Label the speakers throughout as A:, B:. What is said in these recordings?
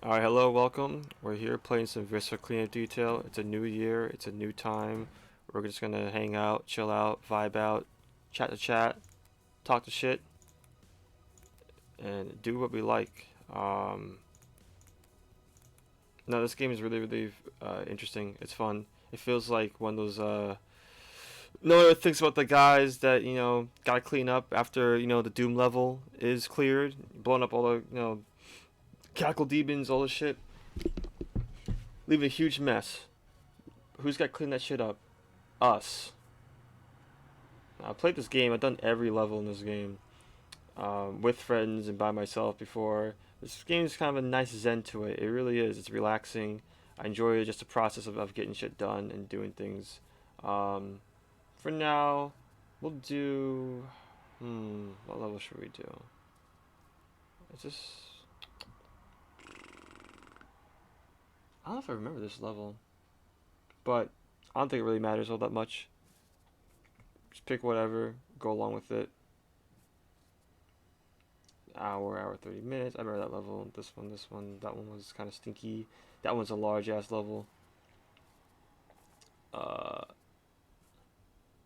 A: Alright, hello, welcome. We're here playing some Viscera cleanup detail. It's a new year, it's a new time. We're just gonna hang out, chill out, vibe out, chat to chat, talk to shit, and do what we like. No, this game is really interesting. It's fun. It feels like one of those no one ever thinks about the guys that, gotta clean up after, the Doom level is cleared, blowing up all the, cackle demons, all this shit. Leaving a huge mess. Who's got to clean that shit up? Us. I played this game. I've done every level in this game, with friends and by myself before. This game is kind of a nice zen to it. It really is. It's relaxing. I enjoy just the process of getting shit done and doing things. For now, we'll do. What level should we do? It's just. I don't know if I remember this level, but I don't think it really matters all that much. Just pick whatever, go along with it. Hour 30 minutes. I remember that level. This one. That one was kind of stinky. That one's a large ass level. Uh,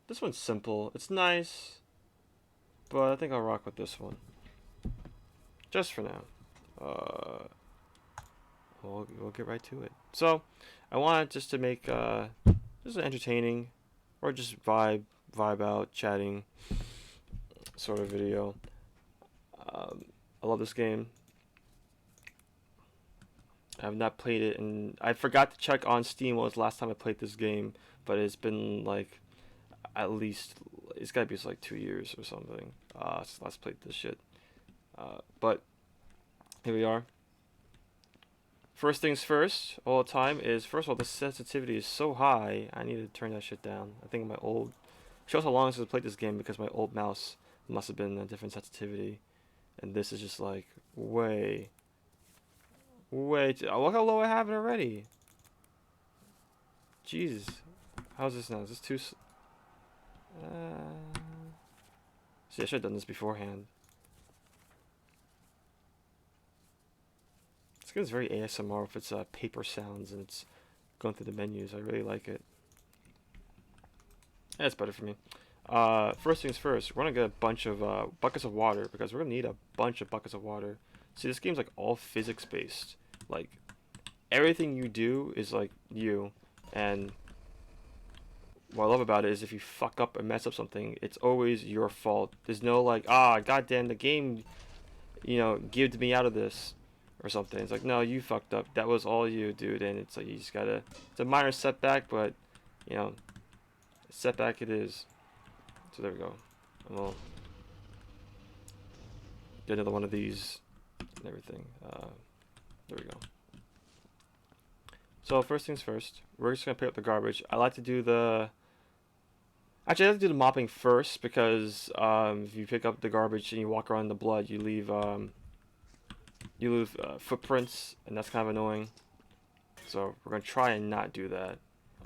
A: this one's simple. It's nice, but I think I'll rock with this one. Just for now. Uh, we'll get right to it. So, I wanted just to make just an entertaining, or just vibe out, chatting sort of video. I love this game. I have not played it, and I forgot to check on Steam when was the last time I played this game, but it's been like at least it's gotta be like 2 years or something. Since last played this shit. But here we are. First things first, all the time is first of all the sensitivity is so high. I need to turn that shit down. I think my old shows how long since I played this game because my old mouse must have been a different sensitivity, and this is just like way too. Oh, look how low I have it already. Jesus, how's this now? Is this too? See, I should have done this beforehand. This game's very ASMR if it's paper sounds and it's going through the menus. I really like it. Yeah, it's better for me. First things first, we're gonna get a bunch of buckets of water because we're gonna need a bunch of buckets of water. See, this game's like all physics based. Like everything you do is like you, and what I love about it is if you fuck up and mess up something, it's always your fault. There's no like, goddamn, the game, gived me out of this or something. It's like, no, you fucked up. That was all you, dude. And it's like you just gotta. It's a minor setback, but you know, setback it is. So there we go. And we'll get another one of these and everything. There we go. So first things first, we're just gonna pick up the garbage. I like to do the. Actually, I have to do the mopping first because if you pick up the garbage and you walk around in the blood, you leave footprints, and that's kind of annoying. So we're gonna try and not do that.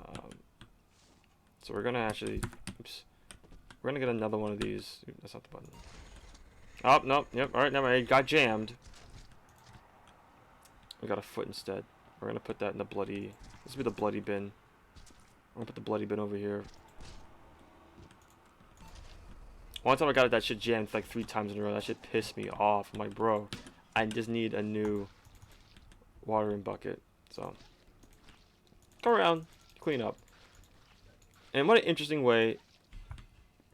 A: Um, so we're gonna actually, oops, we're gonna get another one of these. Oops, that's not the button. Oh no, yep. All right, never mind. It got jammed. We got a foot instead. We're gonna put that in the bloody. This will be the bloody bin. I'm gonna put the bloody bin over here. One time I got that shit jammed like 3 times in a row. That shit pissed me off. I'm like, bro, I just need a new watering bucket. So go around, clean up. And what an interesting way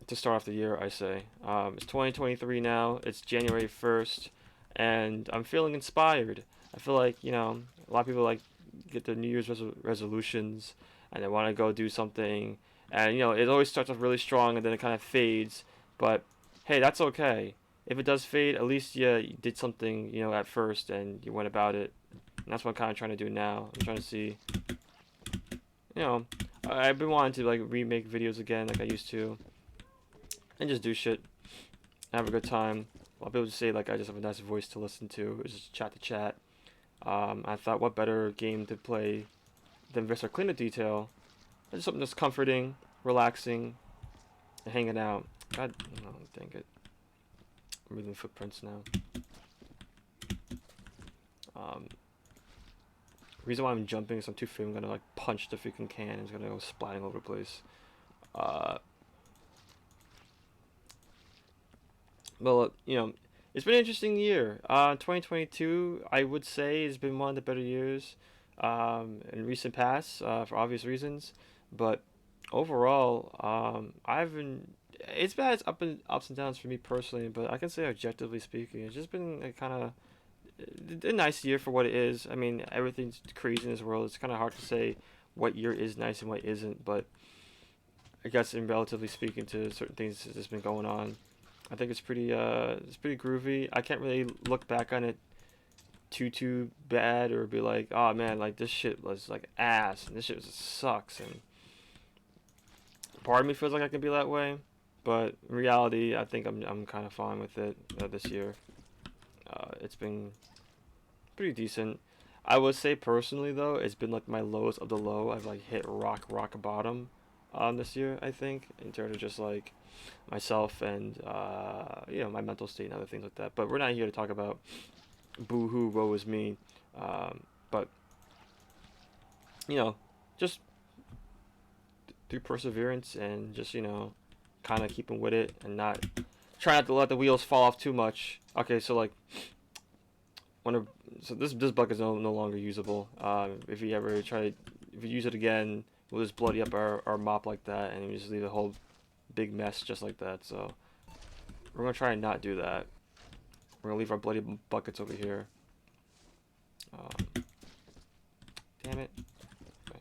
A: to start off the year, I say. It's 2023 now. It's January 1st, and I'm feeling inspired. I feel like a lot of people like get their New Year's resolutions, and they want to go do something, and it always starts off really strong, and then it kind of fades. But hey, that's okay. If it does fade, at least you did something, at first, and you went about it. And that's what I'm kind of trying to do now. I'm trying to see, you know, I've been wanting to like remake videos again, like I used to, and just do shit, have a good time. A lot of people just say like I just have a nice voice to listen to. It's just chat to chat. I thought what better game to play than Viscera Cleanup Detail. It's just something that's comforting, relaxing, and hanging out. God, oh, dang it. I'm reading footprints now. Um, Reason why I'm jumping is I'm too afraid I'm gonna like punch the freaking can and it's gonna go splatting over the place. Uh, you know, it's been an interesting year. 2022, I would say, has been one of the better years in recent past for obvious reasons. But overall, I've been. It's been ups and downs for me personally, but I can say objectively speaking, it's just been a kind of a nice year for what it is. I mean, everything's crazy in this world. It's kind of hard to say what year is nice and what isn't, but I guess in relatively speaking to certain things that's been going on, I think it's pretty groovy. I can't really look back on it too bad or be like, oh man, like this shit was like ass and this shit sucks. And part of me feels like I can be that way, but in reality, I think I'm kind of fine with it this year. It's been pretty decent. I would say personally though, it's been like my lowest of the low. I've like hit rock bottom this year. I think in terms of just like myself and my mental state and other things like that. But we're not here to talk about boo hoo woe is me. But you know, just through perseverance and just kind of keeping with it and not try not to let the wheels fall off too much. Okay, so like so this bucket is no longer usable. If you ever if you use it again, we'll just bloody up our mop like that, and we just leave a whole big mess just like that. So we're gonna try and not do that. We're gonna leave our bloody buckets over here. Damn it. Okay.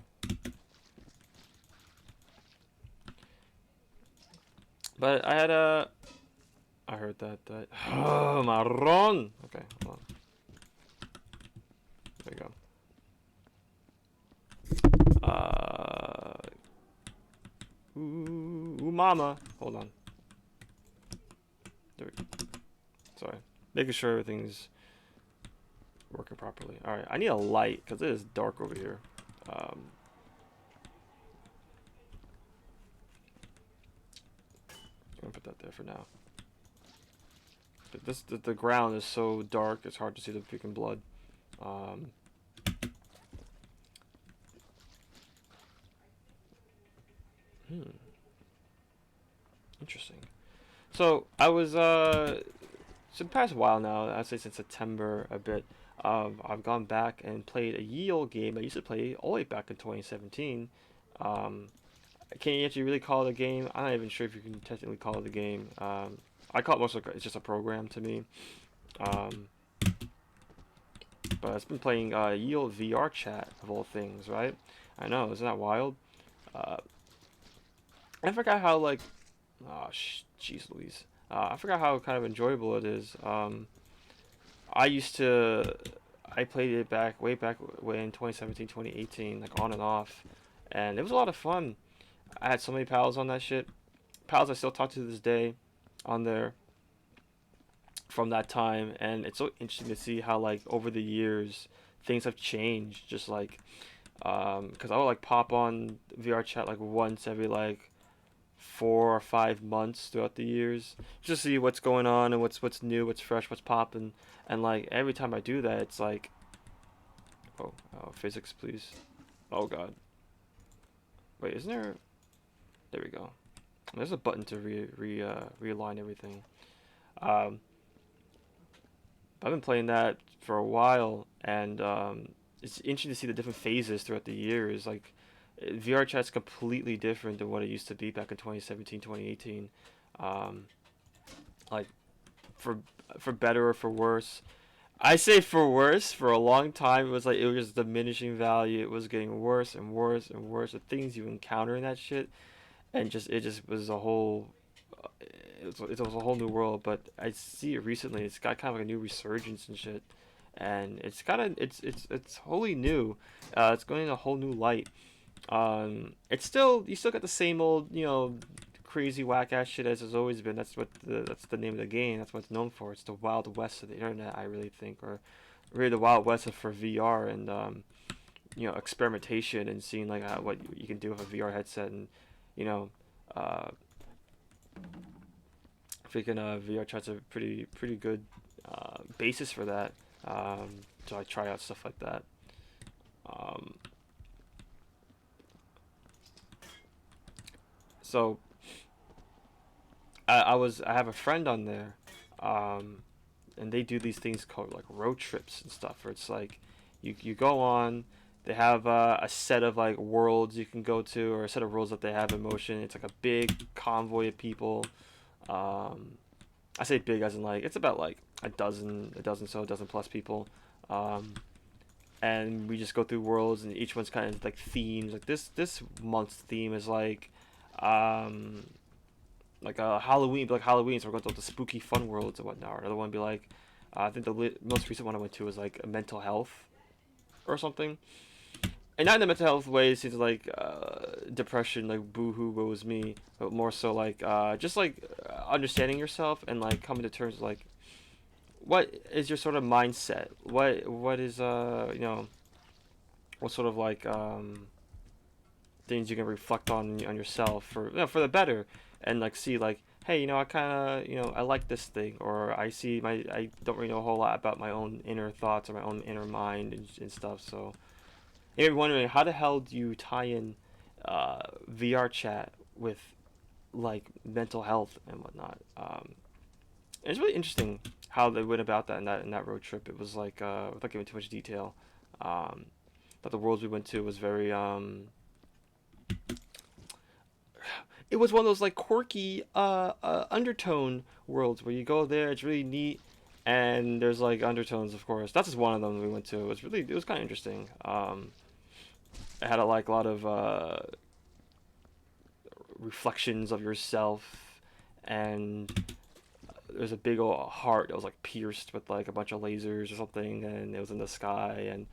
A: But I heard that. Oh, marron. Okay, hold on. There you go. Ooh, mama. Hold on. There we go. Sorry. Making sure everything's working properly. Alright, I need a light because it is dark over here. I'm gonna put that there for now. But the ground is so dark, it's hard to see the freaking blood. Interesting. So I was so the past while now, I'd say since September a bit, I've gone back and played a ye old game I used to play all the way back in 2017. Can you actually really call it a game? I'm not even sure if you can technically call it a game. I call it mostly it's just a program to me. But I've been playing ye old VR chat of all things, right? I know, isn't that wild? Uh, I forgot how like, oh jeez Louise. I forgot how kind of enjoyable it is. I used to, I played it way back way in 2017, 2018, like on and off, and it was a lot of fun. I had so many pals on that shit. Pals I still talk to this day on there from that time, and it's so interesting to see how like over the years things have changed. Just like, because I would like pop on VR chat like once every like 4 or 5 months throughout the years, just to see what's going on and what's new, what's fresh, what's popping. And like every time I do that, it's like, oh, physics, please. Oh God. Wait, isn't there? There we go. There's a button to realign everything. Um, I've been playing that for a while, and it's interesting to see the different phases throughout the years. Like VR chat's completely different than what it used to be back in 2017, 2018. Um, like for for better or for worse. I say for worse. For a long time, it was like it was just diminishing value. It was getting worse and worse and worse. The things you encounter in that shit, and just it just was a whole. It was a whole new world. But I see it recently. It's got kind of like a new resurgence and shit, and it's kind of it's wholly new. It's going in a whole new light. It's still you still got the same old crazy whack ass shit as has always been. That's the name of the game. That's what it's known for. It's the Wild West of the internet, I really think, or really the Wild West for VR and experimentation and seeing like what you can do with a VR headset and you know uh, freaking VR chat's a pretty good basis for that. So I try out stuff like that. Um, so I have a friend on there, um, and they do these things called like road trips and stuff, where it's like you go on. They have a set of like worlds you can go to, or a set of worlds that they have in motion. It's like a big convoy of people. Um, I say big as in like it's about like a dozen plus people. Um, and we just go through worlds, and each one's kind of like themes. Like this month's theme is um, like a Halloween, like Halloween. So we're going to the spooky fun worlds and whatnot. Or another one would be like, I think the most recent one I went to was like mental health or something. And not in the mental health way. It seems like depression, like boohoo, woe is me, but more so like just like understanding yourself and like coming to terms with like what is your sort of mindset. What is what sort of like things you can reflect on yourself for for the better, and like see like, hey, I kind of I like this thing, or I don't really know a whole lot about my own inner thoughts or my own inner mind and stuff. So you may be wondering, how the hell do you tie in VR chat with like mental health and whatnot? And it's really interesting how they went about that in that road trip. It was like without giving too much detail, um, but the worlds we went to was very it was one of those like quirky undertone worlds where you go there. It's really neat, and there's like undertones, of course. That's just one of them we went to. It was kind of interesting. It had like a lot of reflections of yourself, and there's a big old heart that was like pierced with like a bunch of lasers or something, and it was in the sky, and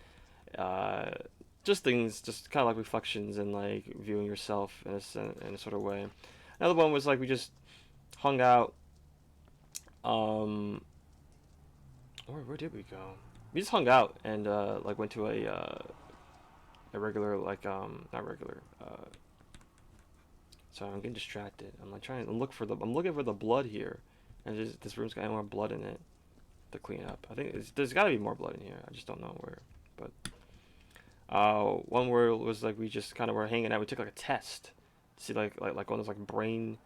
A: uh, just things, just kind of like reflections and like viewing yourself in a sort of way. Another one was like we just hung out. Um, where did we go? We just hung out and like went to a regular like not regular. Sorry, I'm getting distracted. I'm like trying to look for the. I'm looking for the blood here, and this room's got more blood in it to clean up. I think there's got to be more blood in here. I just don't know where. But one where it was like we just kind of were hanging out. We took like a test, to see like one of those like brain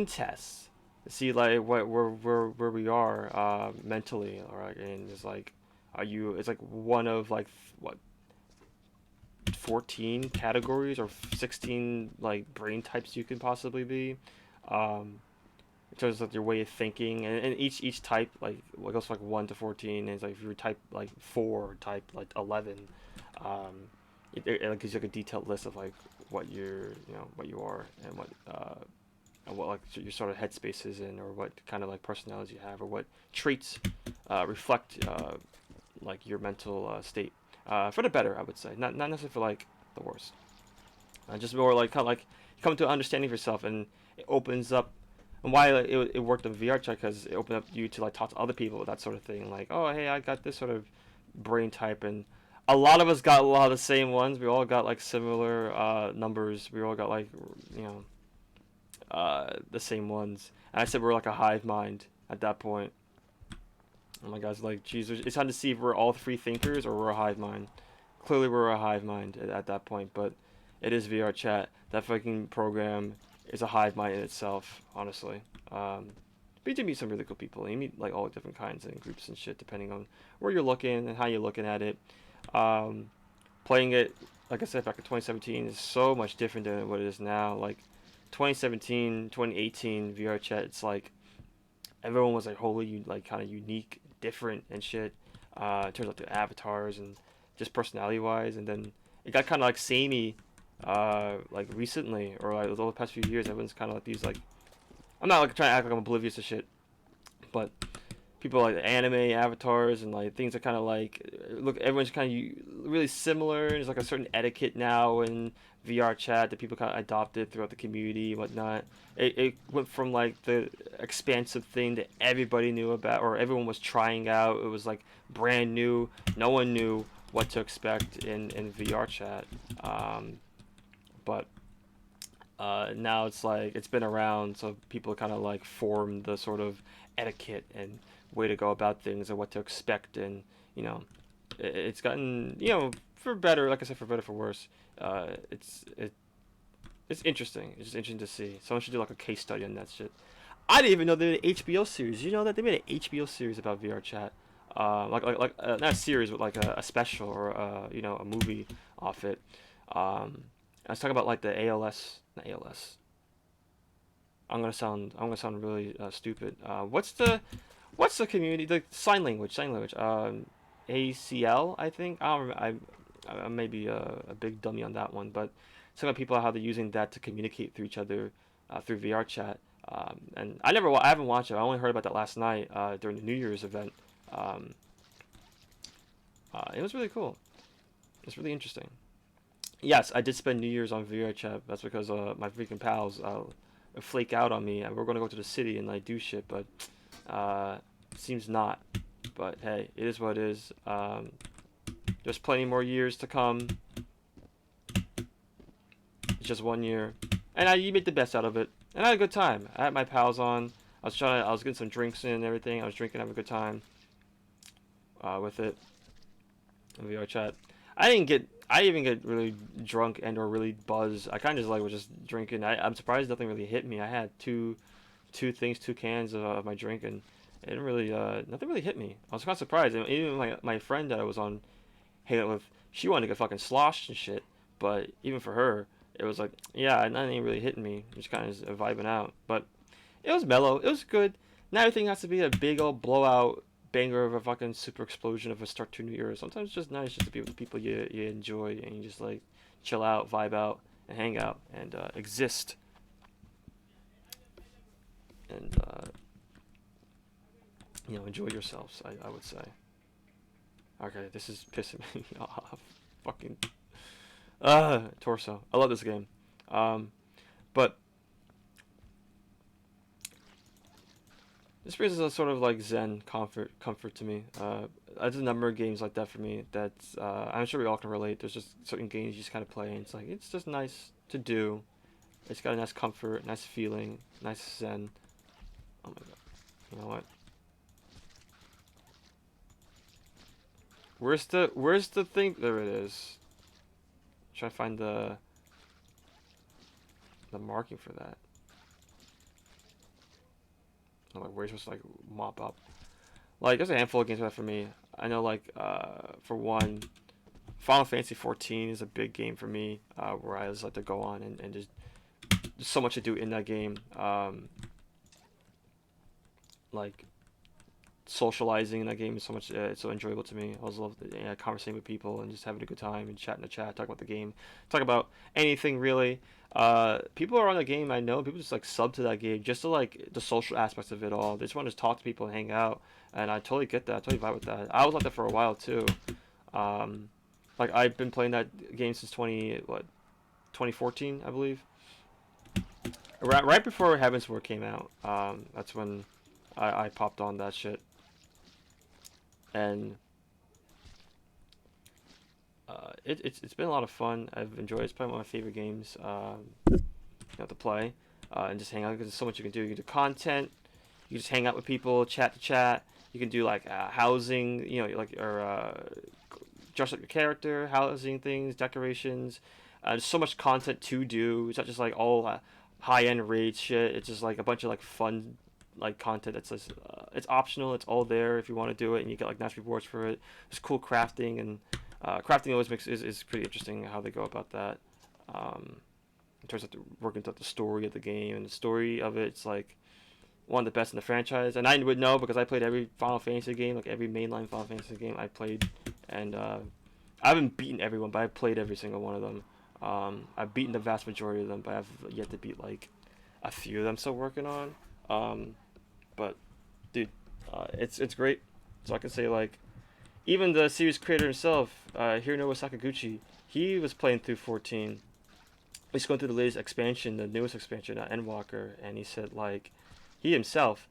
A: tests to see like where we are mentally. All right, and it's like are you? It's like one of like what 14 categories or 16 like brain types you could possibly be. Um, in terms of like, your way of thinking, and each type like what goes from like 1 to 14, and it's like if you're type like 4, type like 11, um, it gives you like a detailed list of like what you're what you are and what like your sort of headspace is in, or what kind of like personality you have, or what traits reflect like your mental state for the better, I would say, not necessarily for like the worst. Just more like kind of like you come to an understanding of yourself, and it opens up. And why it worked on VR chat, because it opened up you to like talk to other people with that sort of thing. Like, oh hey, I got this sort of brain type, and a lot of us got a lot of the same ones. We all got like similar numbers. We all got like you know the same ones. And I said we're like a hive mind at that point. And my guys like, geez, it's time to see if we're all free thinkers or we're a hive mind. Clearly, we're a hive mind at that point, but it is VR chat. That fucking program is a hive mind in itself, honestly. But you do meet some really cool people. You meet like all different kinds and groups and shit, depending on where you're looking and how you're looking at it. Um, Playing it, like I said, back in 2017 is so much different than what it is now. Like 2017, 2018 VR chat, it's like everyone was like wholly like kind of unique, different and shit. In terms of the avatars and just personality wise, and then it got kind of like samey, like recently or like over the past few years. Everyone's kind of like these like I'm not like trying to act like I'm oblivious to shit, but people like anime avatars and like things are kind of like look everyone's kind of really similar, and there's like a certain etiquette now in VR chat that people kind of adopted throughout the community and whatnot. It went from like the expansive thing that everybody knew about or everyone was trying out. It was like brand new. No one knew what to expect in VR chat. But now it's like it's been around, so people kind of like form the sort of etiquette and way to go about things and what to expect, and you know It's gotten, you know, for better, like I said, for better for worse. It's interesting. It's just interesting to see. Someone should do like a case study on that shit. I didn't even know they made an HBO series. You know that they made an HBO series about VR chat. Not a series, but like a special or you know, a movie off it. I was talking about like the ALS, not ALS. I'm gonna sound really stupid. What's the community, the sign language. ACL, I think. I don't remember. I may be a big dummy on that one, but some of people how they're using that to communicate through each other through VR chat. And I haven't watched it. I only heard about that last night during the New Year's event. Um, it was really cool. It's really interesting. Yes, I did spend New Year's on VR chat. That's because my freaking pals flake out on me, and we're gonna go to the city and like do shit, but uh, seems not. But hey, it is what it is. There's plenty more years to come. It's just 1 year, and you make the best out of it. And I had a good time. I had my pals on. I was getting some drinks in and everything. I was drinking, having a good time with it. VR chat. I didn't even get really drunk and or really buzzed. I kind of just like was just drinking. I'm surprised nothing really hit me. I had two cans of my drink, and it didn't really nothing really hit me. I was kind of surprised. And even my friend that I was on hanging out with, she wanted to get fucking sloshed and shit. But even for her, it was like, yeah, nothing ain't really hitting me. Just kind of vibing out. But it was mellow. It was good. Not everything has to be a big old blowout banger of a fucking super explosion of a start to New Year. Sometimes it's just nice just to be with the people you enjoy and you just like chill out, vibe out, and hang out and exist. And you know, enjoy yourselves. I would say. Okay, this is pissing me off. Fucking torso. I love this game. Um, but this brings us a sort of like Zen comfort to me. There's a number of games like that for me that I'm sure we all can relate. There's just certain games you just kind of play and it's like it's just nice to do. It's got a nice comfort, nice feeling, nice Zen. Oh my god. You know what? Where's the thing? There it is. Try to find the marking for that. I'm like, where you supposed to like mop up? Like, there's a handful of games like that for me. I know, like, for one, Final Fantasy 14 is a big game for me, where I just like to go on and just there's so much to do in that game. Like socializing in that game is so much, it's so enjoyable to me. I always love the, conversating with people and just having a good time and chatting the chat, talk about the game, talk about anything really. People are on the game. I know people just like sub to that game just to like the social aspects of it all. They just want to talk to people and hang out, and I totally get that. I totally vibe with that. I was like that for a while too. Um, like I've been playing that game since 2014, I believe. Right before Heavensward came out. That's when I popped on that shit, and it's been a lot of fun. I've enjoyed it. It's probably one of my favorite games you know, to play and just hang out because there's so much you can do. You can do content. You can just hang out with people, chat to chat. You can do like housing, you know, like or dress up your character, housing things, decorations. There's so much content to do. It's not just like all high end raid shit. It's just like a bunch of like fun like content that's just, it's optional. It's all there if you want to do it, and you get like nice rewards for it. There's cool crafting and crafting always is pretty interesting how they go about that. In terms of working out the story of the game and the story of it's like one of the best in the franchise. And I would know because I played every Final Fantasy game, like every mainline Final Fantasy game I played, and I haven't beaten everyone, but I played every single one of them. I've beaten the vast majority of them, but I've yet to beat like a few of them. Still working on. But dude, it's great. So I can say like even the series creator himself, Hironobu Sakaguchi, he was playing through 14. He's going through the latest expansion, the newest expansion, Endwalker, and he said like he himself,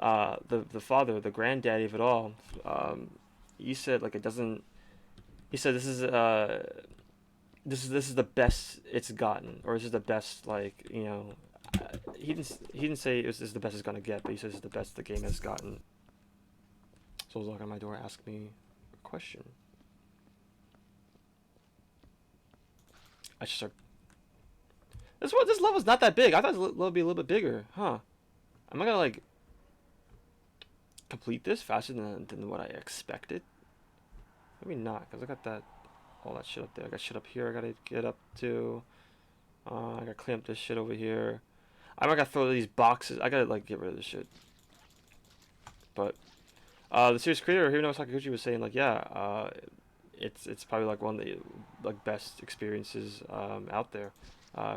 A: the father, the granddaddy of it all, he said like it doesn't. He said this is the best it's gotten, or this is the best like you know. He didn't say this is the best it's gonna get, but he says it's the best the game has gotten. So I was knocking on my door, ask me a question. I should start. This level's not that big. I thought this level would be a little bit bigger, huh? Am I gonna like complete this faster than what I expected? Maybe not, cause I got that all that shit up there. I got shit up here. I gotta get up to. I gotta clean up this shit over here. I might gotta throw these boxes. I gotta like get rid of this shit. But the series creator Hiro Sakaguchi was saying like, yeah, it's probably like one of the like best experiences out there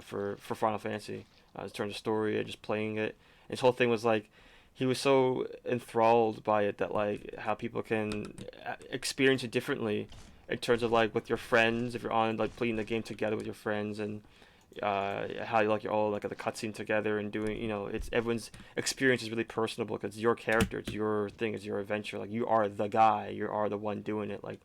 A: for Final Fantasy in terms of story and just playing it. His whole thing was like he was so enthralled by it that like how people can experience it differently in terms of like with your friends if you're on like playing the game together with your friends and how like you're all like at the cutscene together and doing it's everyone's experience is really personable because it's your character, it's your thing, it's your adventure, like you are the guy, you are the one doing it. Like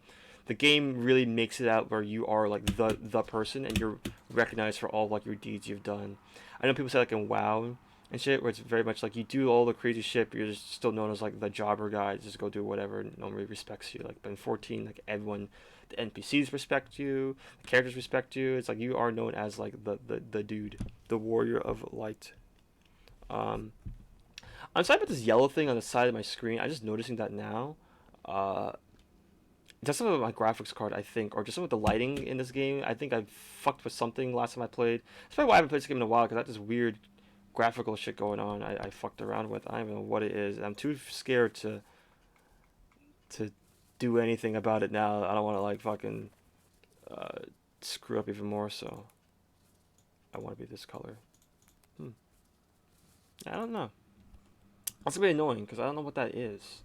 A: the game really makes it out where you are like the person and you're recognized for all like your deeds you've done. I know people say like in WoW and shit where it's very much like you do all the crazy shit but you're just still known as like the jobber guy, just go do whatever and nobody respects you. Like but in 14 like everyone, the NPCs respect you, the characters respect you. It's like you are known as like the dude, the warrior of light. um I'm sorry about this yellow thing on the side of my screen. I'm just noticing that now. uh just some of my graphics card, I think, or just some of the lighting in this game. I think I fucked with something last time I played. That's probably why I haven't played this game in a while, because I got this weird graphical shit going on. I fucked around with. I don't even know what it is. I'm too scared to do anything about it now. I don't want to like fucking uh, screw up even more. So I want to be this color. Hmm. I don't know. That's gonna be annoying because I don't know what that is.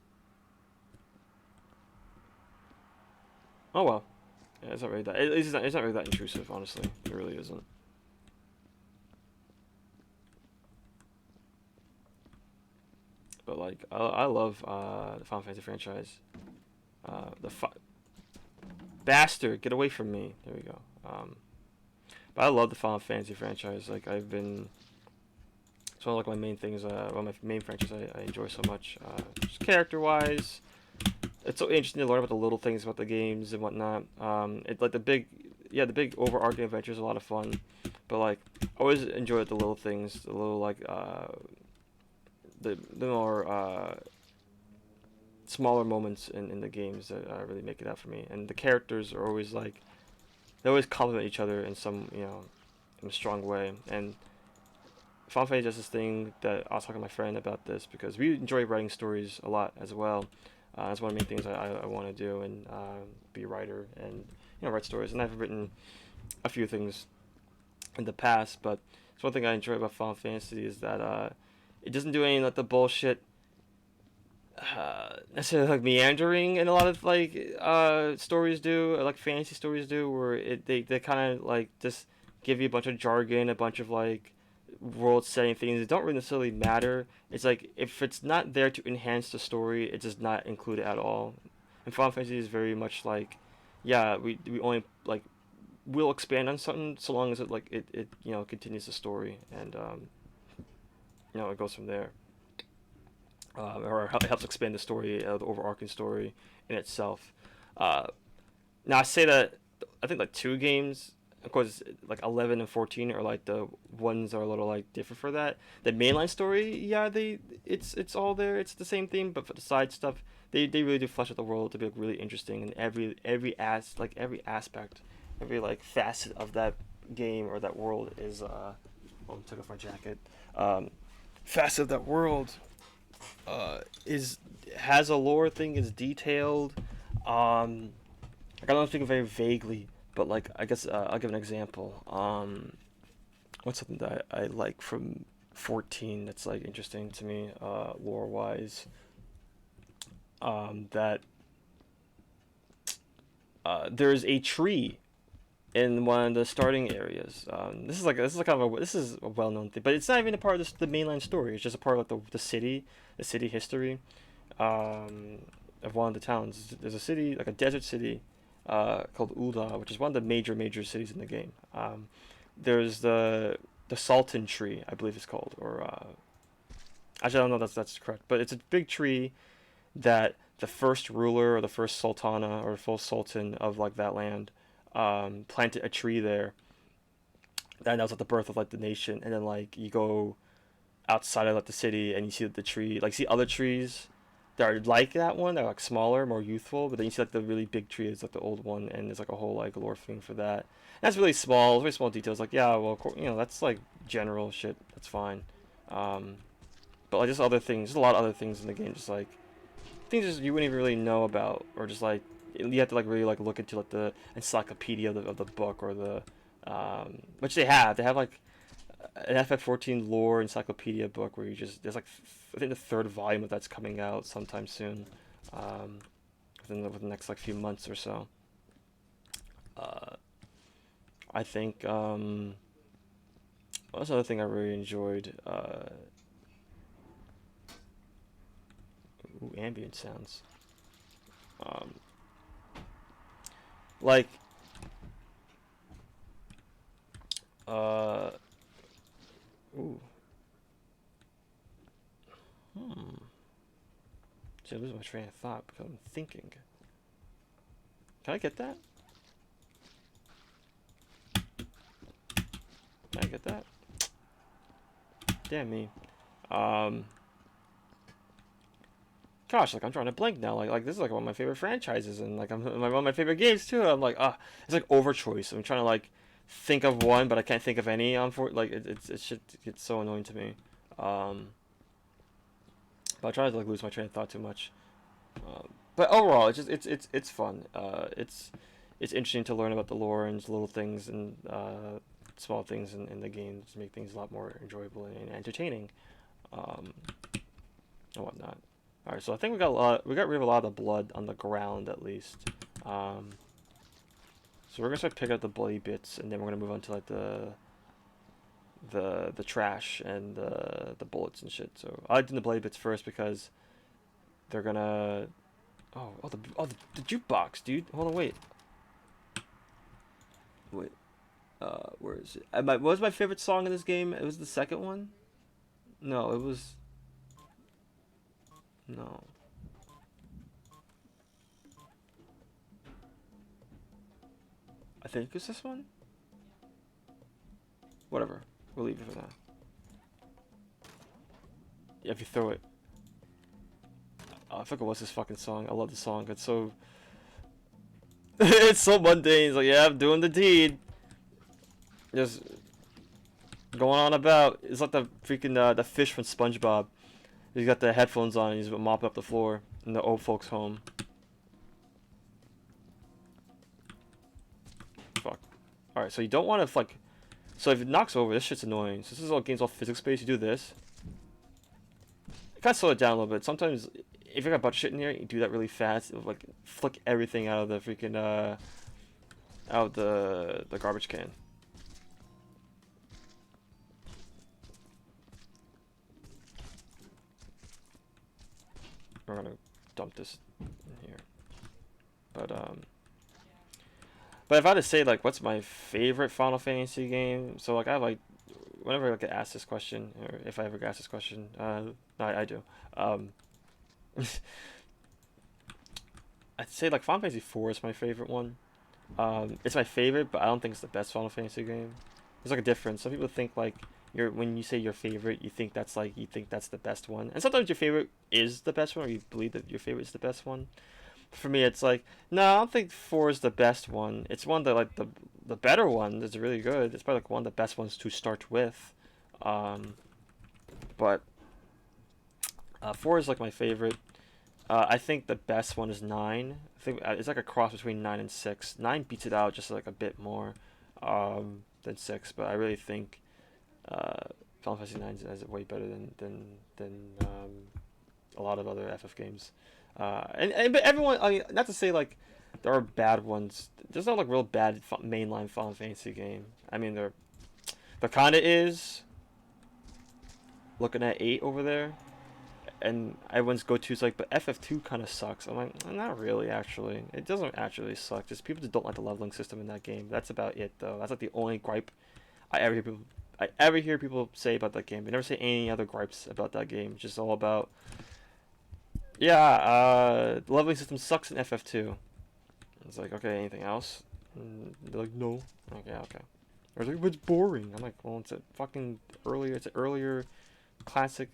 A: Oh well. Yeah, it's not really that. It's not really that intrusive, honestly. It really isn't. But like, I love the Final Fantasy franchise. The bastard, get away from me. There we go. But I love the Final Fantasy franchise. Like I've been, it's one of like my main things. One of my main franchises I enjoy so much. Just character wise, it's so interesting to learn about the little things about the games and whatnot. It like the big overarching adventures are a lot of fun. But like, I always enjoy the little things, the little like the more smaller moments in the games that really make it out for me. And the characters are always like they always complement each other in some in a strong way. And Final Fantasy does this thing that I was talking to my friend about this because we enjoy writing stories a lot as well. That's one of the main things I want to do and be a writer and write stories. And I've written a few things in the past, but it's one thing I enjoy about Final Fantasy is that it doesn't do any like the bullshit necessarily like meandering in a lot of like stories do, or like fantasy stories do, where they kind of like just give you a bunch of jargon, a bunch of like world setting things that don't really necessarily matter. It's like if it's not there to enhance the story, it does not include it at all. And Final Fantasy is very much like, yeah, we only like we'll expand on something so long as it continues the story and it goes from there. Or it helps expand the story, the overarching story in itself. Uh, Now I say that I think like two games, of course, like 11 and 14 are like the ones that are a little like different for that. The mainline story, yeah, it's all there. It's the same theme, but for the side stuff, they really do flesh out the world to be like, really interesting, and every aspect, every like facet of that game or that world is oh, I took off my jacket. Facet of that world is has a lore thing, is detailed. Like I don't think very vaguely, but like I guess I'll give an example. What's something that I like from 14 that's like interesting to me, lore wise. That there's a tree in one of the starting areas. This is a well known thing, but it's not even a part of the mainline story. It's just a part of like the city history, of one of the towns. There's a city, like a desert city, called Ula, which is one of the major cities in the game. There's the Sultan tree, I believe it's called, or actually I don't know if that's correct, but it's a big tree that the first ruler or the first sultana or full sultan of like that land planted a tree there and that was like the birth of like the nation. And then like you go outside of like the city and you see the tree, like see other trees that are like that one, that are like smaller, more youthful. But then you see like the really big tree is like the old one, and there's like a whole like lore thing for that. And that's really small, very small details. Like yeah, well, you know, that's like general shit. That's fine. Um, but like just other things, just a lot of other things in the game, just like things just you wouldn't even really know about, or just like you have to like really like look into like the encyclopedia of the book or the which they have. They have like an FF14 lore encyclopedia book where you just there's like I think the third volume of that's coming out sometime soon, um, within the next like few months or so. Uh, I think what's another thing I really enjoyed? Ooh, ambient sounds. Um, like uh, ooh, hmm. See, I lose my train of thought because I'm thinking. Can I get that? Can I get that? Damn me. Um, gosh, like I'm trying to blank now. Like this is like one of my favorite franchises, and like I'm like one of my favorite games too. I'm like, it's like overchoice. I'm trying to like think of one, but I can't think of any. Like it should get so annoying to me. Um, but I try not to like lose my train of thought too much. But overall, it's fun. It's interesting to learn about the lore and little things and small things in the game to make things a lot more enjoyable and entertaining, um, and whatnot. All right, so I think we got rid of a lot of the blood on the ground at least. Um, so we're gonna start picking up the bloody bits, and then we're gonna move on to like the trash and the bullets and shit. So I like doing the bloody bits first because they're gonna the jukebox, dude. Hold on, wait. Where is it? What was my favorite song in this game? It was the second one. No, it was no. I think it's this one. Whatever. We'll leave it for now. Yeah, if you throw it. I forgot what's this fucking song. I love the song. It's so. It's so mundane. It's like, yeah, I'm doing the deed. Just going on about. It's like the freaking the fish from SpongeBob. He's got the headphones on. And he's mopping up the floor in the old folks' home. Fuck. All right, so you don't want to like. So if it knocks over, this shit's annoying. So this is all games all physics based. You do this. Kind of slow it down a little bit. Sometimes if you got a bunch of shit in here, you do that really fast. It'll like flick everything out of the freaking out of the garbage can. We're gonna dump this in here. But if I had to say like what's my favorite Final Fantasy game, so like I like whenever I get asked this question, or if I ever get asked this question, I do. Um, I'd say like Final Fantasy 4 is my favorite one. It's my favorite, but I don't think it's the best Final Fantasy game. There's like a difference. Some people think like when you say your favorite, you think that's the best one, and sometimes your favorite is the best one, or you believe that your favorite is the best one. For me, it's like no, I don't think 4 is the best one. It's one that like the better one is really good. It's probably like one of the best ones to start with. Um, but 4 is like my favorite. I think the best one is 9. I think it's like a cross between 9 and 6. 9 beats it out just like a bit more than 6, but I really think Final Fantasy 9 is way better than a lot of other FF games. But everyone, I mean, not to say like there are bad ones. There's not like real bad mainline Final Fantasy game. I mean, there kind of is. Looking at 8 over there, and everyone's go-to is like, but FF2 kind of sucks. I'm like, not really, actually. It doesn't actually suck. Just people just don't like the leveling system in that game. That's about it, though. That's like the only gripe I ever hear people say about that game. They never say any other gripes about that game. It's just all about, yeah, the leveling system sucks in FF2. It's like, okay, anything else? And they're like, no. Okay. Or like, it's boring. I'm like, well, it's a fucking earlier. It's an earlier classic.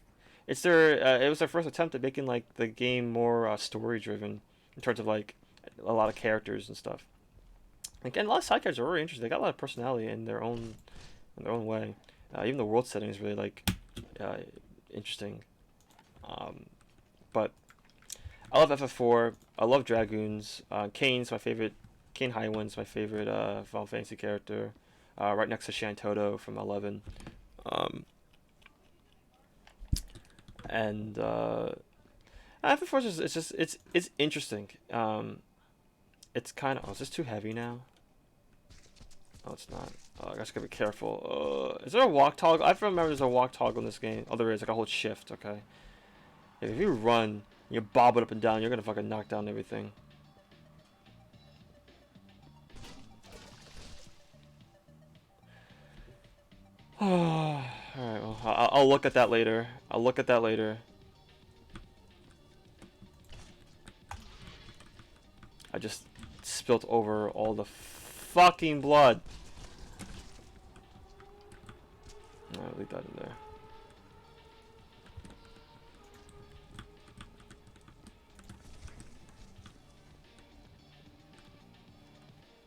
A: It's their. It was their first attempt at making like the game more story driven in terms of like a lot of characters and stuff. Again, a lot of side characters are really interesting. They got a lot of personality in their own way. Even the world setting is really like uh, interesting. Um, but I love FF4. I love Dragoons. Kane's my favorite. Kane Highwind's my favorite Final Fantasy character. Right next to Shantoto from 11. Um, and FF4 is just, it's interesting. It's kind of, oh, is this too heavy now? Oh, it's not. I just gotta be careful. Is there a walk toggle? I remember there's a walk toggle in this game. Oh, there is. Like a hold shift. Okay. Yeah, if you run, you bob it up and down, you're gonna fucking knock down everything. Alright, well, I'll look at that later. I'll look at that later. I just spilt over all the fucking blood. I'll leave that in there.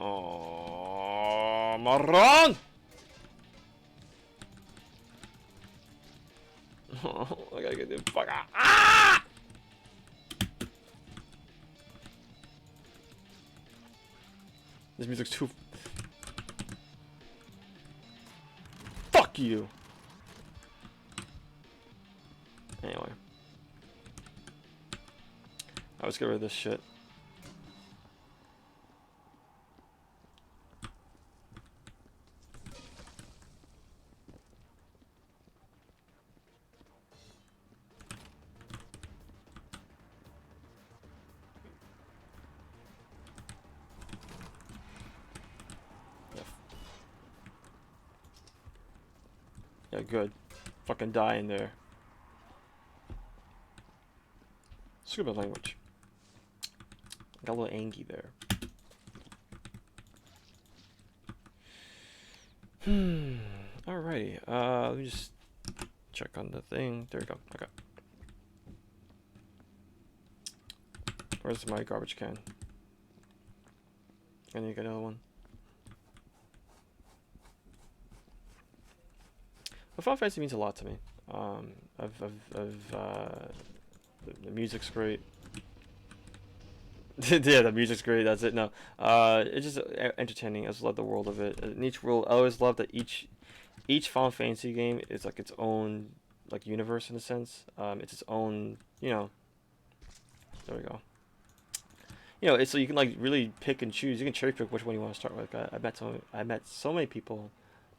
A: Oh, marron! I gotta get the fuck out. Ah! This music's too. Fuck you! Anyway. Let's get rid of this shit. Yeah, good. Fucking die in there. Stupid language. Got a little angry there. Alrighty. Let me just check on the thing. There we go. Okay. Where's my garbage can? I need to get another one. But Final Fantasy means a lot to me. The music's great. Yeah, the music's great. That's it. No, it's just entertaining. I just love the world of it. In each world, I always love that each Final Fantasy game is like its own like universe in a sense. It's its own. You know. There we go. You know, it's so you can like really pick and choose. You can cherry pick which one you want to start with. I met so many people.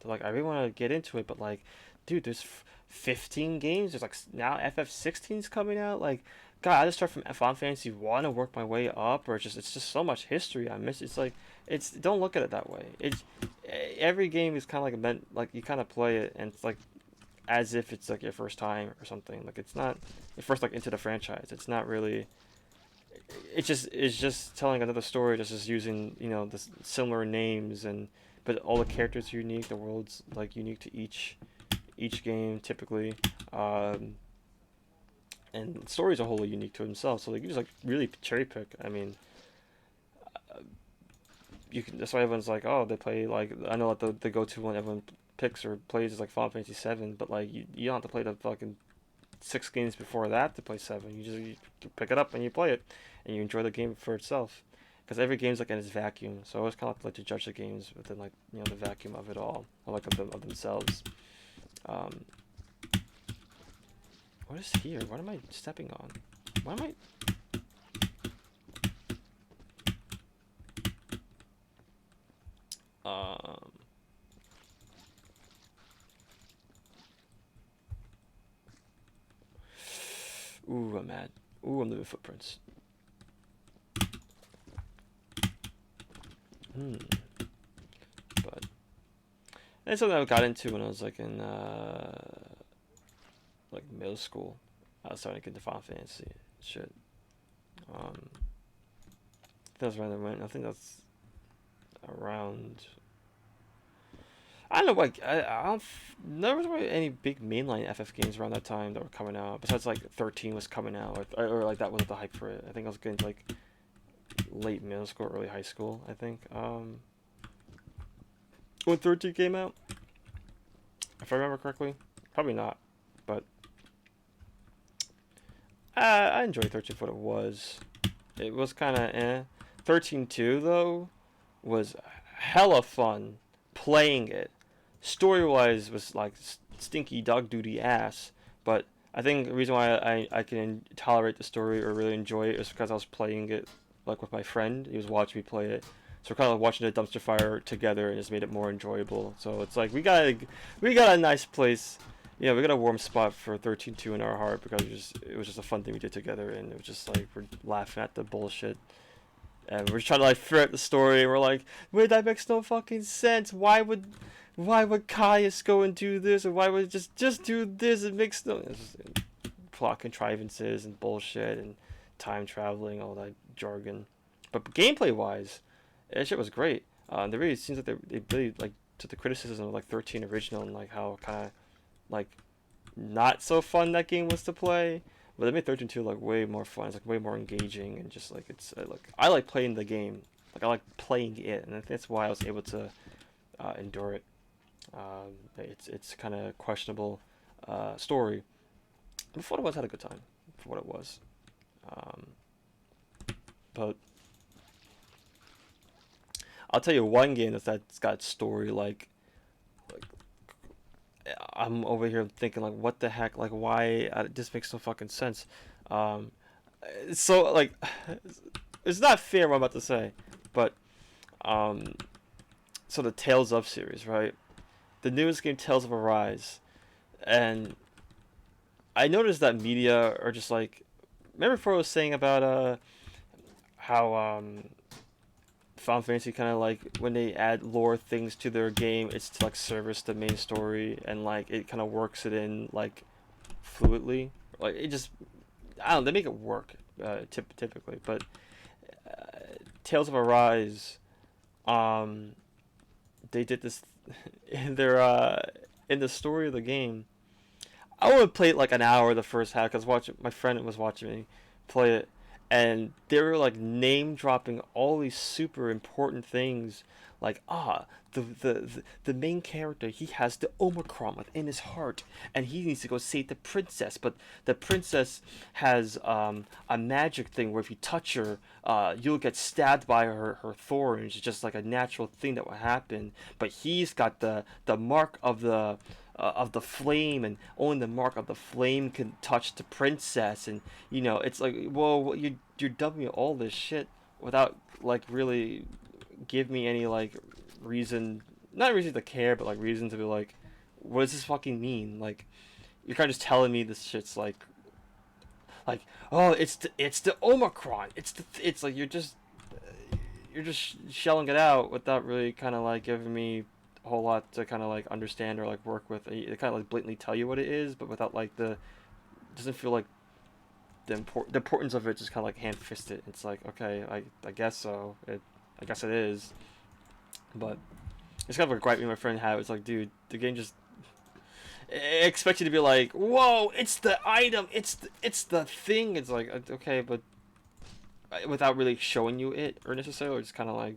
A: They're like, I really want to get into it, but like, dude, there's 15 games. There's like now FF16's coming out. Like, God, I just start from Final Fantasy 1 and work my way up, or it's just so much history I miss. It's like, it's don't look at it that way. It's every game is kind of like meant like you kind of play it and it's like as if it's like your first time or something. Like it's not your first like into the franchise. It's not really. It's just telling another story, just using the similar names but all the characters are unique. The world's like unique to each game typically, and stories are wholly unique to themselves. So like you just like really cherry pick. I mean, you can. That's why everyone's like, oh, they play like I know that the go to one everyone picks or plays is like Final Fantasy 7, but like you don't have to play the fucking 6 games before that to play 7. You pick it up and you play it, and you enjoy the game for itself. Because every game's like in its vacuum, so I always kind of like to judge the games within like the vacuum of it all, or like of themselves. Um, what is here? What am I stepping on? What am I? Ooh, I'm mad. Ooh, I'm leaving footprints. But it's something I got into when I was like in like middle school. I was starting to get into Final Fantasy shit. That's when I went. I think that's around. I don't know, like I don't. There was really any big mainline FF games around that time that were coming out. Besides, like 13 was coming out, or like that was the hype for it. I think I was getting to, like late middle school, early high school. I think. When 13 came out, if I remember correctly, probably not, but I enjoyed 13 for what it was. It was kind of eh. 13 2 though was hella fun playing it. Story wise was like stinky dog duty ass, but I think the reason why I can tolerate the story or really enjoy it is because I was playing it like with my friend. He was watching me play it, so we're kind of like watching the dumpster fire together, and just made it more enjoyable. So it's like we got a nice place. Yeah, we got a warm spot for 13-2 in our heart because it was just a fun thing we did together, and it was just like we're laughing at the bullshit. And we're trying to like figure out the story, and we're like, wait, that makes no fucking sense. Why would Caius go and do this, and why would just do this? It makes no. It's just plot contrivances and bullshit and time traveling, all that jargon. But gameplay wise, that shit was great. They really seems like they really like took the criticism of like 13 original and like how kind of like not so fun that game was to play. But they made 13-2 like way more fun. It's like way more engaging and just like it's like I like playing the game. Like I like playing it, and I think that's why I was able to endure it. It's kind of questionable story. But for what it was, had a good time for what it was. Um, but I'll tell you one game that's got story like I'm over here thinking like what the heck, like why this makes no fucking sense. Um, so like it's not fair what I'm about to say, but um, so the Tales of series, right? The newest game, Tales of Arise, and I noticed that media are just like, remember before I was saying about how Final Fantasy kind of like when they add lore things to their game, it's to like service the main story and like it kind of works it in like fluidly. Like it just, I don't know, they make it work typically. But Tales of Arise, um, they did this in their in the story of the game. I would have played like an hour the first half because my friend was watching me play it, and they were like name dropping all these super important things, like the main character, he has the Omicron within his heart, and he needs to go save the princess, but the princess has a magic thing where if you touch her, you'll get stabbed by her thorns. It's just like a natural thing that will happen, but he's got the mark of the flame, and only the mark of the flame can touch the princess. And it's like, well, you're dubbing me all this shit without like really give me any like reason, not reason to care, but like reason to be like, what does this fucking mean? Like you're kind of just telling me this shit's like oh, it's the Omicron, it's like you're just shelling it out without really kind of like giving me a whole lot to kind of like understand or like work with. They kind of like blatantly tell you what it is, but without like doesn't feel like the importance of it just kind of like hand fisted. It's like, okay, I guess so. I guess it is, but it's kind of a gripe me and my friend had. It's like, dude, the game just expects you to be like, whoa, it's the item, it's the thing. It's like, okay, but without really showing you it or necessarily, just kind of like,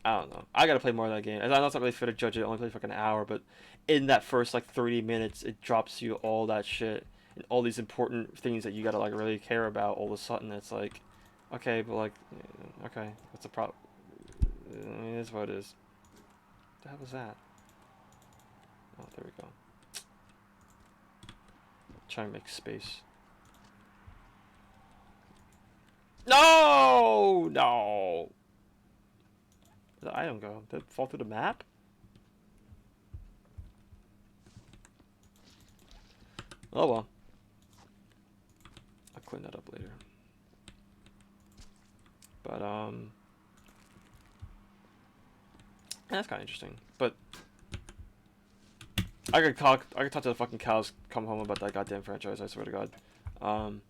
A: I don't know. I gotta play more of that game. I know it's not really fair to judge it. I only played for like an hour, but in that first like 30 minutes, it drops you all that shit and all these important things that you gotta like really care about. All of a sudden, it's like, okay, but like, okay, what's the problem? It is what it is. What the hell was that? Oh, there we go. Trying to make space. No, no. Where'd the item go? Did it fall through the map? Oh well. I'll clean that up later. But that's kind of interesting. But I could talk to the fucking cows come home about that goddamn franchise. I swear to God. Um,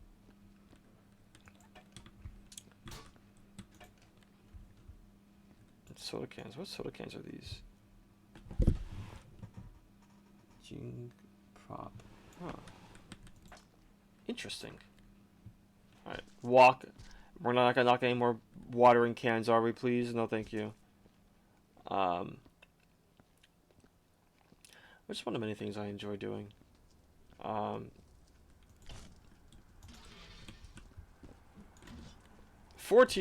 A: Soda cans. What soda cans are these? Teaching prop. Huh. Interesting. Alright. Walk. We're not gonna knock any more watering cans, are we, please? No, thank you. Which is one of many things I enjoy doing. 14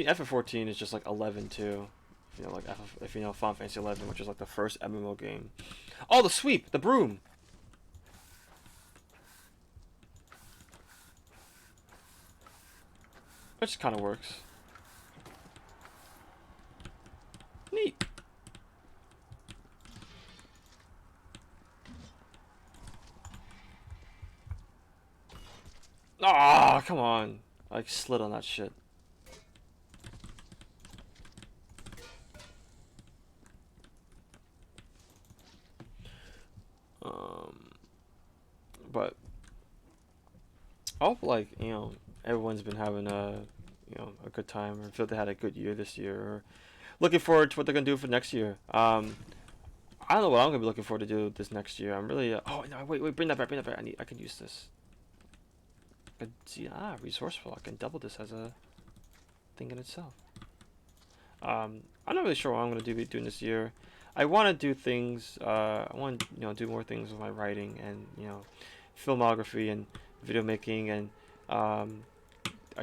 A: FF14 is just like 11 too. If you know, like if you know Final Fantasy 11, which is like the first MMO game. Oh, the sweep, the broom. Which kind of works. Neat. Ah, come on. I slid on that shit. But I hope, like, you know, everyone's been having a good time, or feel they had a good year this year, or looking forward to what they're gonna do for next year. I don't know what I'm gonna be looking forward to do this next year. I'm really oh no, wait, bring that back, I can use this. I can see resourceful. I can double this as a thing in itself. I'm not really sure what I'm gonna be doing this year. I want to do things. I want to do more things with my writing and filmography and video making and I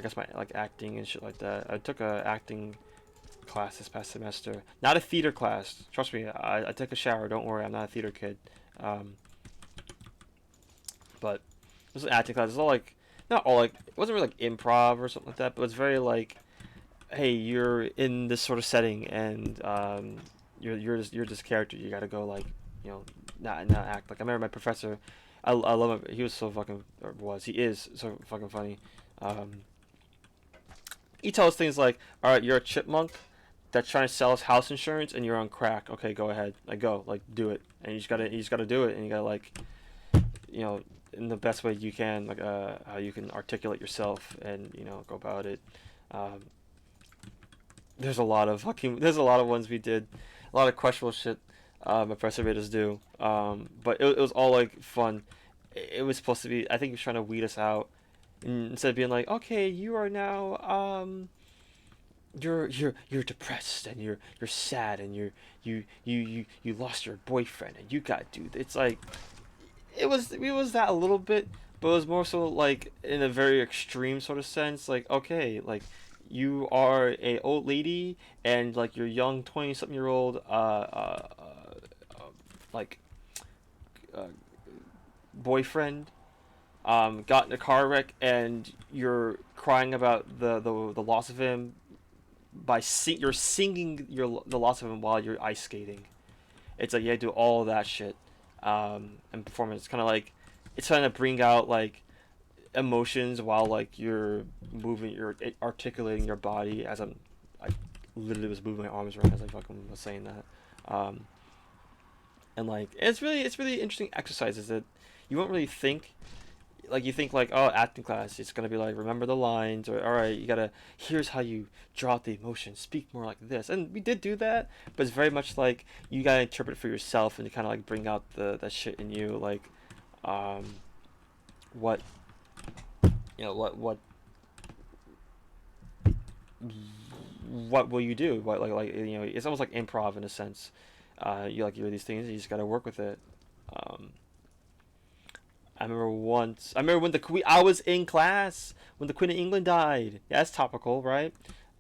A: guess my like acting and shit like that. I took a acting class this past semester. Not a theater class. Trust me, I took a shower. Don't worry, I'm not a theater kid. But it was an acting class. It's all like not all like it wasn't really like improv or something like that. But it's very like, hey, you're in this sort of setting and you're this character. You gotta go like not act like. I remember my professor. I love him. He was so fucking he is so fucking funny. He tells things like, all right, you're a chipmunk that's trying to sell us house insurance and you're on crack. Okay, go ahead. Like go, like do it. And you just gotta do it. And you gotta like, in the best way you can, like how you can articulate yourself and go about it. There's a lot of ones we did, a lot of questionable shit. My professor made us do. But it was all like fun. It was supposed to be. I think he was trying to weed us out. And instead of being like, okay, you are now you're depressed and you're sad and you lost your boyfriend and you got dude. It's like it was that a little bit, but it was more so like in a very extreme sort of sense. Like okay, like you are a old lady and like your young 20-something-year-old like uh, boyfriend got in a car wreck and you're crying about the loss of him you're singing the loss of him while you're ice skating. It's like you do all of that shit and performance. It's kind of like it's trying to bring out like emotions while like you're articulating your body as I literally was moving my arms around as I fucking was saying that. And like it's really interesting exercises that you won't really think. Like you think like, oh, acting class, it's gonna be like remember the lines, or all right, you gotta here's how you draw out the emotion, speak more like this, and we did do that, but it's very much like you gotta interpret for yourself and you kind of like bring out that shit in you, like what what will you do, like it's almost like improv in a sense. You're these things, you just gotta work with it. I remember when the Queen. I was in class when the Queen of England died. Yeah, that's topical, right?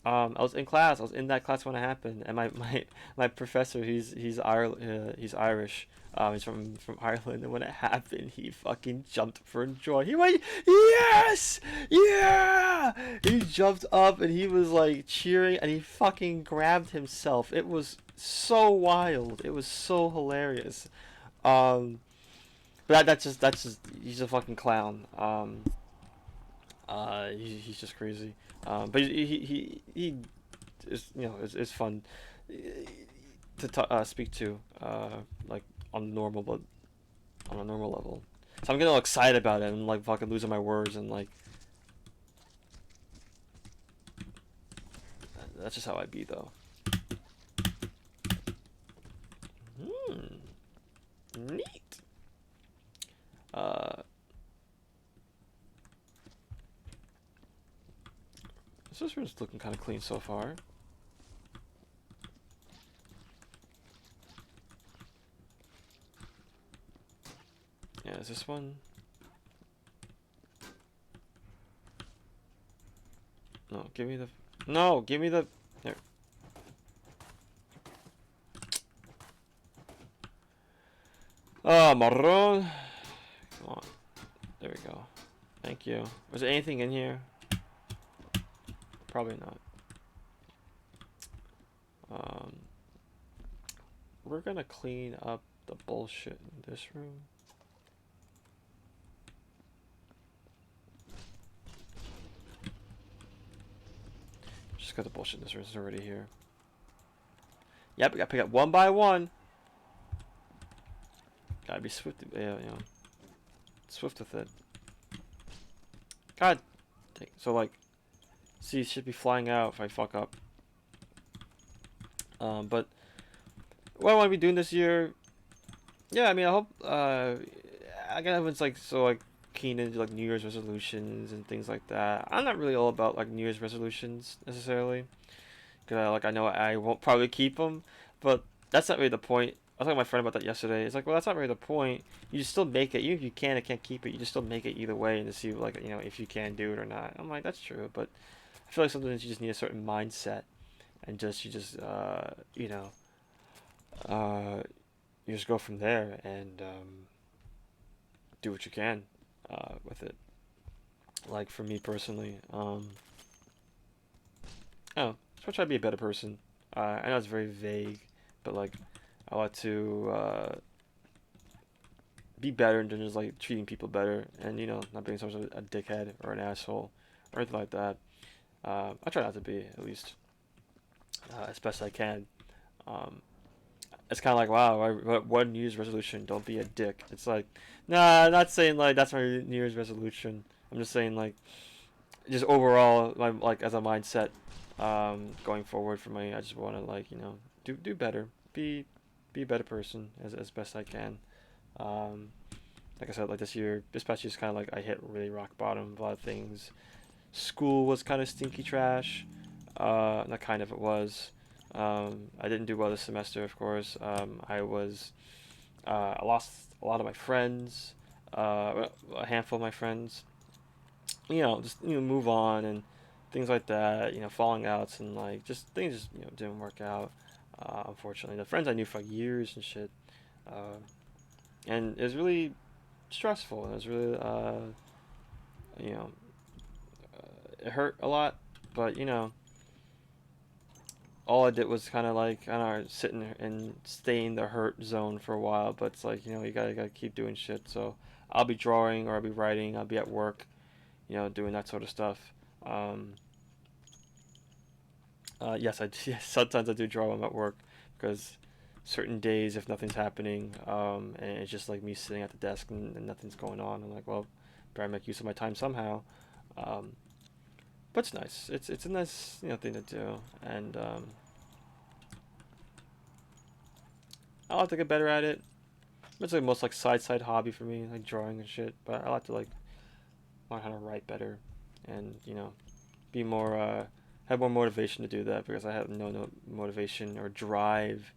A: I was in class. I was in that class when it happened, and my professor, he's Irish. He's from Ireland, and when it happened, he fucking jumped for joy. He went, yes, yeah! He jumped up and he was like cheering, and he fucking grabbed himself. It was so wild. It was so hilarious. But that's just he's a fucking clown. He's just crazy. But he is it's fun to speak to like on normal but on a normal level. So I'm getting all excited about it and like fucking losing my words and like that's just how I be though. Neat. This room's looking kind of clean so far. Yeah, is this one? No, give me the... No, give me the... There. Oh, marron. Come on. There we go. Thank you. Was there anything in here? Probably not. We're gonna clean up the bullshit in this room. Just got the bullshit in this room is already here. Yep, we gotta pick up one by one. Gotta be swift, yeah, you know, swift with it. God, so like, see, it should be flying out if I fuck up. But what I want to be doing this year, yeah, I mean, I hope, I guess everyone's like so like keen into like New Year's resolutions and things like that. I'm not really all about like New Year's resolutions necessarily, because I know I won't probably keep them, but that's not really the point. I was talking to my friend about that yesterday. It's like, well, that's not really the point. You just still make it. Even if you can and can't keep it, you just still make it either way and to see like, you know, if you can do it or not. I'm like, that's true, but I feel like sometimes you just need a certain mindset and just you know, you just go from there and do what you can with it. Like for me personally, oh, just try to be a better person. I know it's very vague, but like I want to be better and just like treating people better, and you know, not being such a dickhead or an asshole or anything like that. I try not to be, at least as best I can. Um, it's kind of like, wow, what New Year's resolution? Don't be a dick. It's like, nah, I'm not saying like that's my New Year's resolution. I'm just saying like, just overall, like as a mindset, going forward for me, I just want to like, you know, do better, be a better person as best I can. Um, like I said, like this past year is kind of like I hit really rock bottom of a lot of things. School was kind of stinky trash. Not kind of, it was. I didn't do well this semester, of course. I lost a lot of my friends, a handful of my friends. You know, just move on and things like that. You know, falling outs and like just things just didn't work out. Unfortunately, the friends I knew for years and shit, uh, and it was really stressful. It was really you know, it hurt a lot, but all I did was kind of like I don't know, sitting and stay in the hurt zone for a while. But it's like you gotta keep doing shit. So I'll be drawing or I'll be writing. I'll be at work, doing that sort of stuff. Um, yes, yes, sometimes I do draw when I'm at work because certain days if nothing's happening, and it's just like me sitting at the desk and nothing's going on, I'm like, well, better make use of my time somehow. Um, but it's nice. It's a nice thing to do, and I'll have to get better at it. It's like most like side hobby for me, like drawing and shit. But I'll have to like learn how to write better, and be more have more motivation to do that because I have no motivation or drive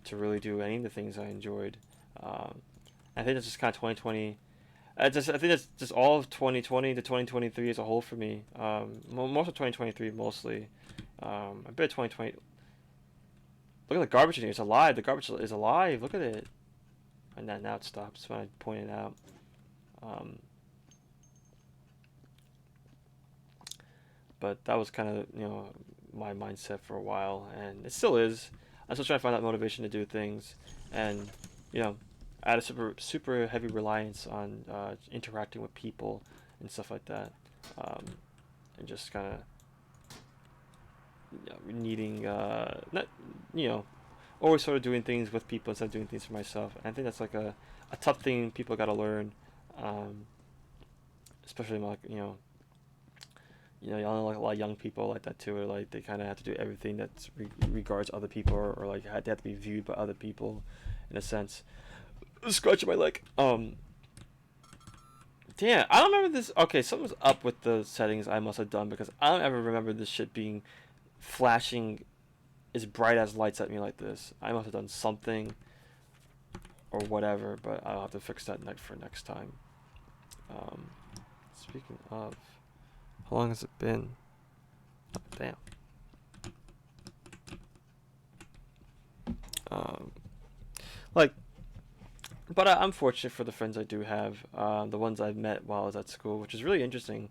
A: to really do any of the things I enjoyed. I think that's just kind of 2020. I think that's just all of 2020 to 2023 as a whole for me. Most of 2023 mostly. I bet 2020. Look at the garbage in here. It's alive. The garbage is alive. Look at it. And then now it stops when I point it out. Um, but that was kind of my mindset for a while, and it still is. I'm still trying to find that motivation to do things, and I had a super heavy reliance on interacting with people and stuff like that, and just kind of needing not always sort of doing things with people instead of doing things for myself. And I think that's like a tough thing people got to learn, um, especially like like a lot of young people like that too. Or like they kind of have to do everything that regards other people, or like they have to be viewed by other people, in a sense. Scratching my leg. Damn, I don't remember this. Okay, something's up with the settings I must have done because I don't ever remember this shit being flashing as bright as lights at me like this. I must have done something or whatever, but I'll have to fix that for next time. Um, Speaking of, how long has it been? Oh, damn. Um, like, but I'm fortunate for the friends I do have, the ones I've met while I was at school, which is really interesting.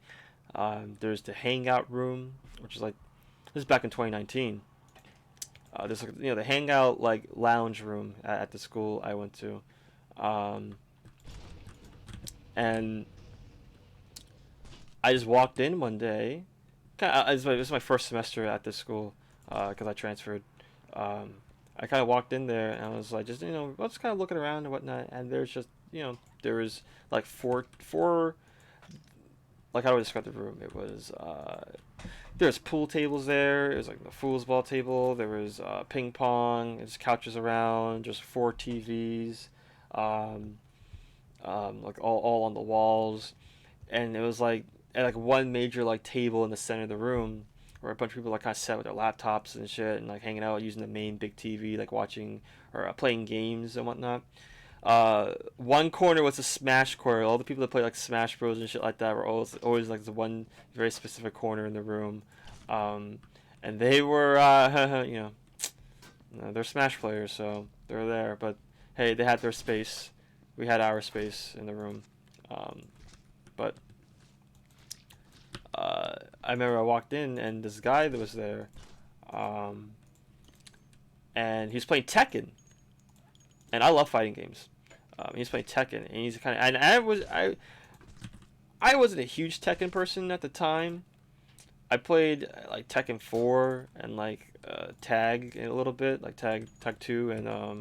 A: There's the hangout room, which is like this is back in 2019. There's like, the hangout like lounge room at the school I went to, um, and I just walked in one day. This is my first semester at this school because I transferred. Um, I kind of walked in there and I was like, just let's kind of looking around and whatnot. And there's just there was like four like how do I describe the room? It was there's pool tables there. It was like the foosball table. There was ping pong. There's couches around. Just four TVs, um, like all on the walls, and it was like at like one major like table in the center of the room where a bunch of people like kind of sat with their laptops and shit and like hanging out using the main big TV like watching or playing games and whatnot. One corner was a Smash corner. All the people that play like Smash Bros and shit like that were always like the one very specific corner in the room, um, and they were they're Smash players, so they're there. But hey, they had their space. We had our space in the room, um, but I remember I walked in and this guy that was there, um, and he was playing Tekken, and I love fighting games. He's playing Tekken, and he's kind of and I wasn't a huge Tekken person at the time. I played like Tekken 4 and like Tag a little bit, like Tag 2 and I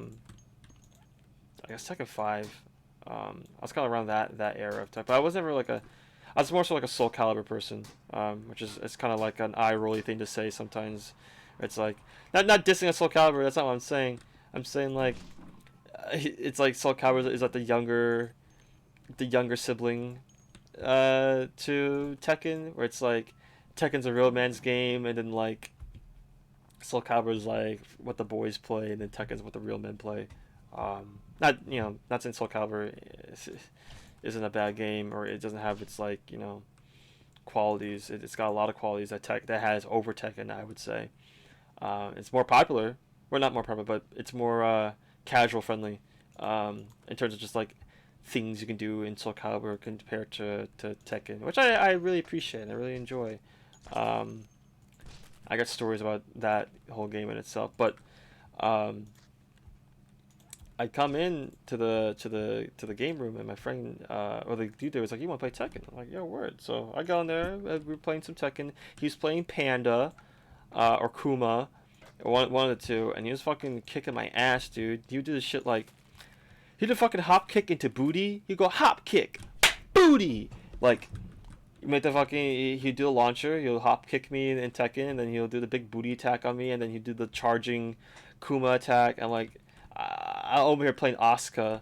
A: guess Tekken 5. I was kind of around that era of Tekken, but I was never like a I was more so like a Soul Calibur person, which is it's kind of like an eye rolly thing to say sometimes. It's like not dissing a Soul Calibur. That's not what I'm saying. I'm saying like it's like Soul Calibur is like the younger sibling to Tekken, where it's like Tekken's a real man's game, and then like Soul Calibur is like what the boys play, and then Tekken's what the real men play. Not not saying Soul Calibur isn't a bad game or it doesn't have its like qualities. It's got a lot of qualities that has over Tekken. I would say it's more popular. Well, not more popular, but it's more casual friendly in terms of just like things you can do in Soul Calibur compared to Tekken, which I really appreciate and I really enjoy. Um, I got stories about that whole game in itself, but um, I come in to the game room and my friend or the dude there was like, "You want to play Tekken?" I'm like, "Yeah, word." So I go in there. We were playing some Tekken. He was playing Panda or Kuma, one of the two, and he was fucking kicking my ass, dude. He would do this shit like he did a fucking hop kick into booty. You go hop kick, booty, like. You make the fucking he'll do the launcher, he'll hop kick me in Tekken, and then he'll do the big booty attack on me, and then he'll do the charging Kuma attack. I'm like, I'm over here playing Asuka,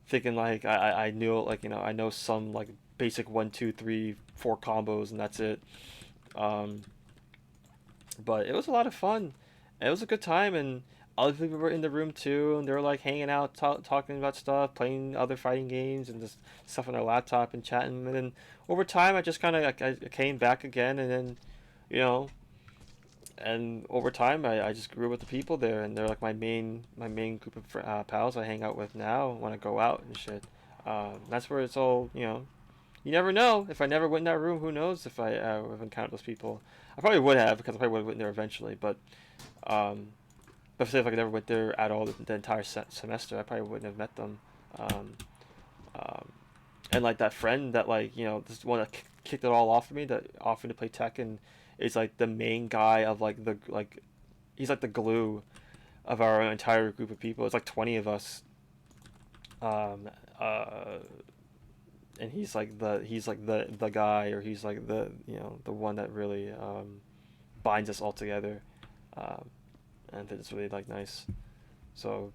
A: thinking like I knew like I know some like basic 1 2 3 4 combos and that's it. Um, but it was a lot of fun. It was a good time, and other people were in the room too, and they were like hanging out, talking about stuff, playing other fighting games, and just stuff on their laptop and chatting. And then over time, I just kind of I came back again, and then, you know, and over time, I just grew with the people there, and they're like my main group of pals I hang out with now when I go out and shit. That's where it's all you never know. If I never went in that room, who knows if I would have encountered those people. I probably would have because I probably would have went there eventually. Um, but say if I never went there at all the entire semester, I probably wouldn't have met them. Um, um, and like that friend that like this one that kicked it all off of me that offered to play Tekken is like the main guy of like the like he's like the glue of our entire group of people. It's like 20 of us. Um, uh, and he's like the guy or he's like the one that really binds us all together, um, and it's really nice. So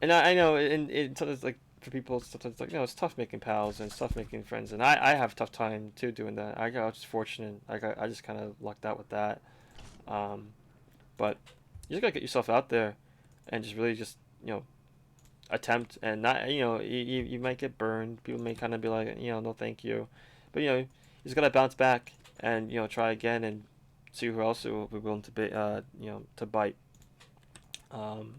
A: and I know and so it's like for people, sometimes like, it's tough making pals and it's tough making friends, and I have a tough time too doing that. I got just fortunate. I just kind of lucked out with that. Um, but you just gotta get yourself out there, and just really just attempt, and not you might get burned. People may kind of be like, no thank you, but you just gotta bounce back and try again and see who else will be willing to be to bite. Um,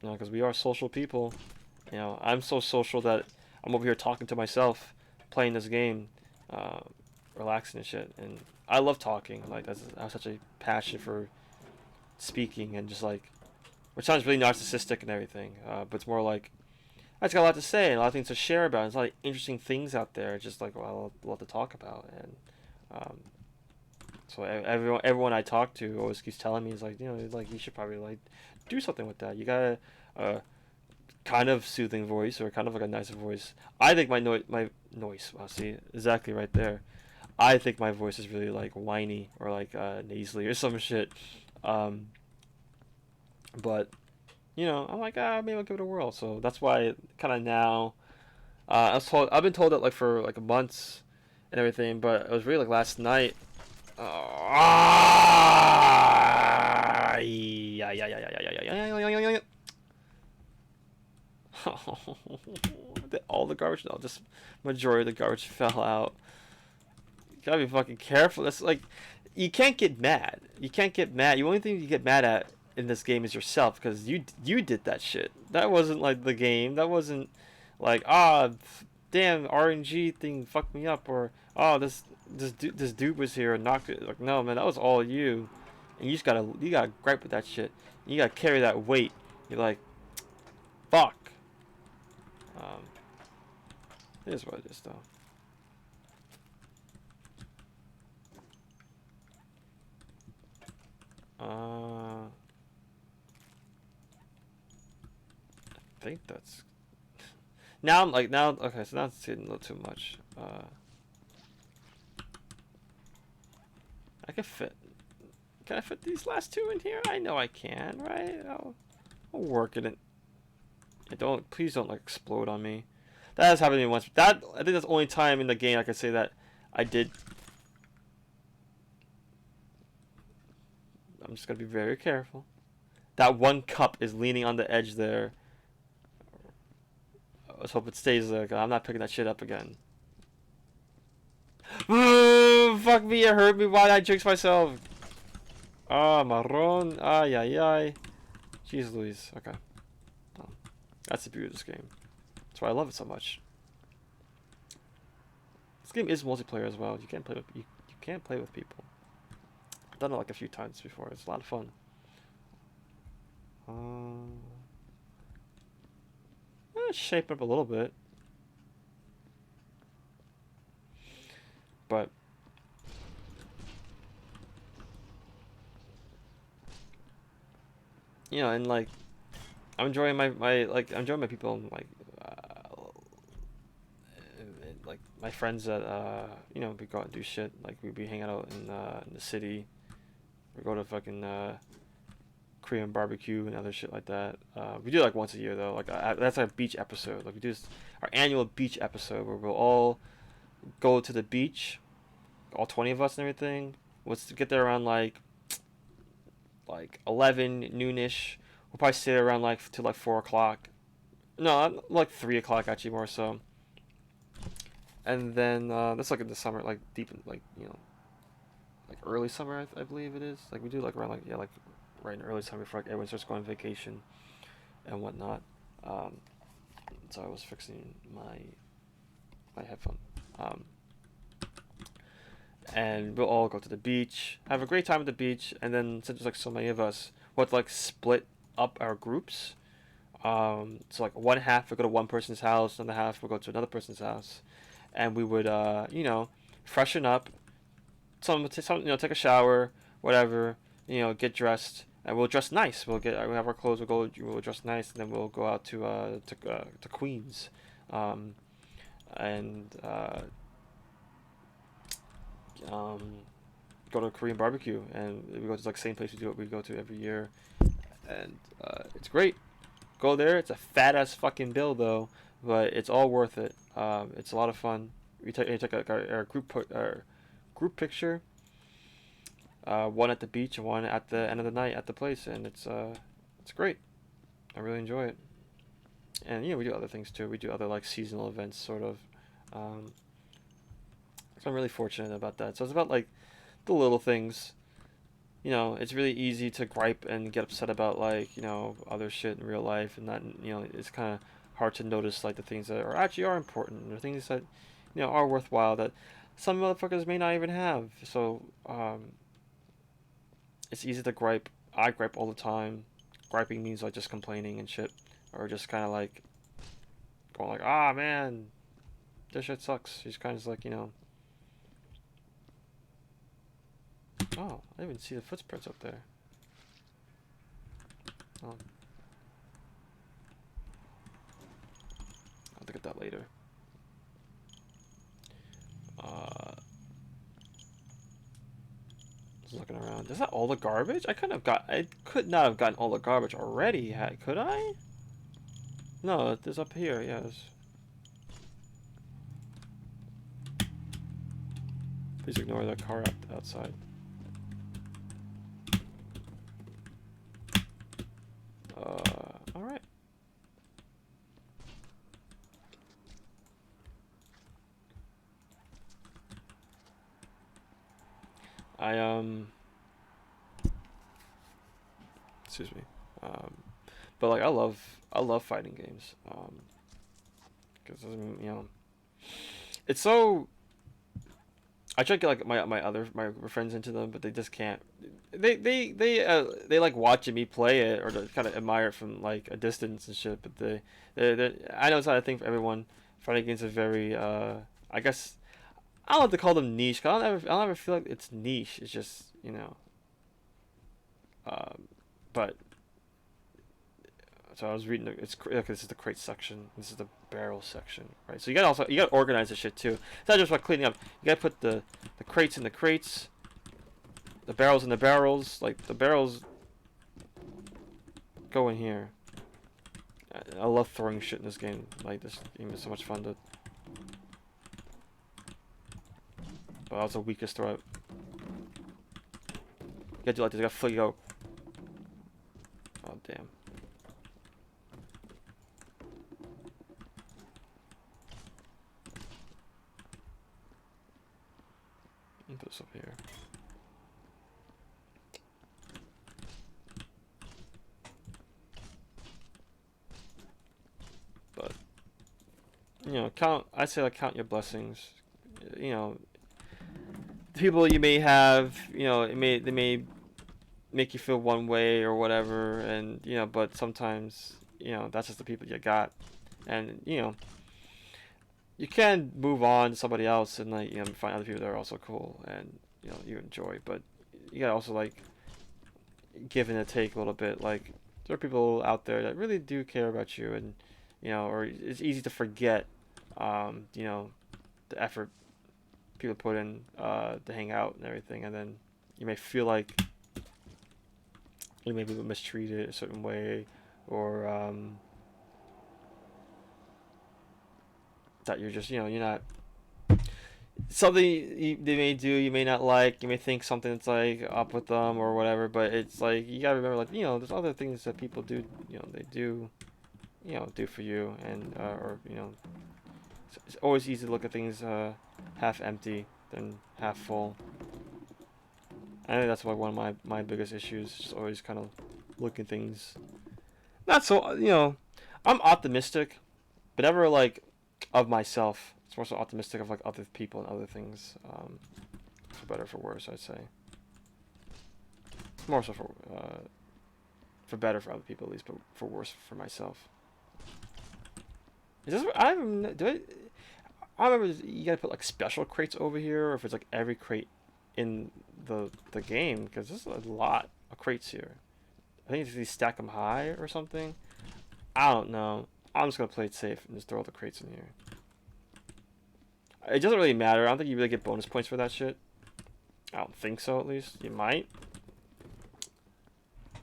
A: because we are social people. I'm so social that I'm over here talking to myself, playing this game, uh, relaxing and shit. And I love talking. Like I have such a passion for speaking and just like, which sounds really narcissistic and everything, but it's more like I just got a lot to say and a lot of things to share about. There's a lot of interesting things out there, just like a lot to talk about. And um, so everyone I talk to always keeps telling me, is like, like you should probably like do something with that. You gotta kind of soothing voice, or kind of like a nicer voice. I think my noise. Wow, see, exactly right there. I think my voice is really like whiny or like nasally or some shit. Um, but I'm like, maybe I'll give it a whirl. So that's why kind of now. I've been told that like for like months and everything, but it was really like last night. Yeah, yeah, yeah, yeah, yeah, yeah, yeah, yeah, yeah. All the garbage, no, just majority of the garbage fell out. You gotta be fucking careful. That's like, you can't get mad. You can't get mad. The only thing you get mad at in this game is yourself, because you did that shit. That wasn't like the game. That wasn't like, damn, RNG thing fucked me up, or this dude was here and knocked it. Like, no man, that was all you, and you gotta gripe with that shit. You gotta carry that weight. You're like, fuck. Um, it is what it is, though. I think that's now. I'm like now. Okay, so now it's getting a little too much. I can fit. Can I fit these last two in here? I know I can, right? I'll work it in. Please don't like explode on me. That has happened to me once. I think that's the only time in the game I can say that I did. I'm just gonna be very careful. That one cup is leaning on the edge there. Let's hope it stays there, cause I'm not picking that shit up again. Fuck me, it hurt me. Why did I jinx myself? Marron. Ay, ay, ay. Jeez Louise. Okay. Oh, that's the beauty of this game. That's why I love it so much. This game is multiplayer as well. You can't play with you can't play with people. I've done it like a few times before. It's a lot of fun. Shape up a little bit, but and like I'm enjoying my people, and like my friends that we go out and do shit. Like we be hanging out in the city. We go to fucking Korean barbecue and other shit like that. We do like once a year though. Like that's our beach episode. Like we do our annual beach episode where we'll all go to the beach, all 20 of us and everything. Let's get there around like 11 noonish. We'll probably stay around like till like 4 o'clock. No, like 3 o'clock actually, more so. And then that's like in the summer, like deep in like like early summer, I believe it is. Like we do like around like right in early summer before like everyone starts going on vacation and whatnot. So I was fixing my headphone. And we'll all go to the beach, have a great time at the beach, and then since there's like so many of us, we'll like split up our groups. So like one half would go to one person's house, another half would go to another person's house, and we would freshen up. Some take a shower, whatever, get dressed, and we'll dress nice. We'll have our clothes. We'll dress nice, and then we'll go out to Queens, and go to a Korean barbecue, and we go to like same place we go to every year, and it's great. go there. It's a fat ass fucking bill though, but it's all worth it. It's a lot of fun. We took a group picture. One at the beach and one at the end of the night at the place, and it's great. I really enjoy it. And we do other things too. We do other like seasonal events, sort of. So I'm really fortunate about that. So it's about like the little things. It's really easy to gripe and get upset about like other shit in real life, and that it's kind of hard to notice like the things that are important, or things that are worthwhile that some motherfuckers may not even have. So it's easy to gripe. I gripe all the time. Griping means like just complaining and shit, or just kind of like going like, ah man, this shit sucks. Just kind of like Oh, I didn't even see the footprints up there. Oh. I'll look at that later. Just looking around. Is that all the garbage? I could not have gotten all the garbage already. Could I? No, there's up here. Yeah. Please ignore that car outside. All right. Excuse me. But like I love fighting games. Because it's so. I try to get like my friends into them, but they just can't. They like watching me play it, or they kind of admire it from like a distance and shit. But they I know it's not a thing for everyone. Fighting games are very I guess I don't like to call them niche. 'Cause I don't ever feel like it's niche. It's just but so I was reading. Okay, this is the crate section. This is the barrel section, right? So you gotta organize this shit too. It's not just about cleaning up. You gotta put the crates in the crates, the barrels in the barrels. Like the barrels go in here. I love throwing shit in this game. Like this game is so much fun to. But I was the weakest throw. You gotta do like this. You gotta flick go. Oh damn. Put this up here. But I say like count your blessings. The people you may have, they may make you feel one way or whatever, and but sometimes that's just the people you got, and you can move on to somebody else and like find other people that are also cool and you enjoy, but you gotta also like give and take a little bit. Like there are people out there that really do care about you, and or it's easy to forget the effort people put in to hang out and everything, and then you may feel like you may be mistreated a certain way, or that you're just you're not something they may do you may not like. You may think something that's like up with them or whatever, but it's like you gotta remember like there's other things that people do they do do for you, and or it's always easy to look at things half empty than half full. I think that's like one of my biggest issues, just always kind of looking things not so I'm optimistic, but never like of myself. It's more so optimistic of like other people and other things, for better or for worse, I'd say. More so for better for other people at least, but for worse for myself. Is this I remember you gotta put like special crates over here, or if it's like every crate in the game, because there's a lot of crates here. I think you stack them high or something. I don't know. I'm just gonna play it safe and just throw all the crates in here. It doesn't really matter. I don't think you really get bonus points for that shit. I don't think so, at least. You might.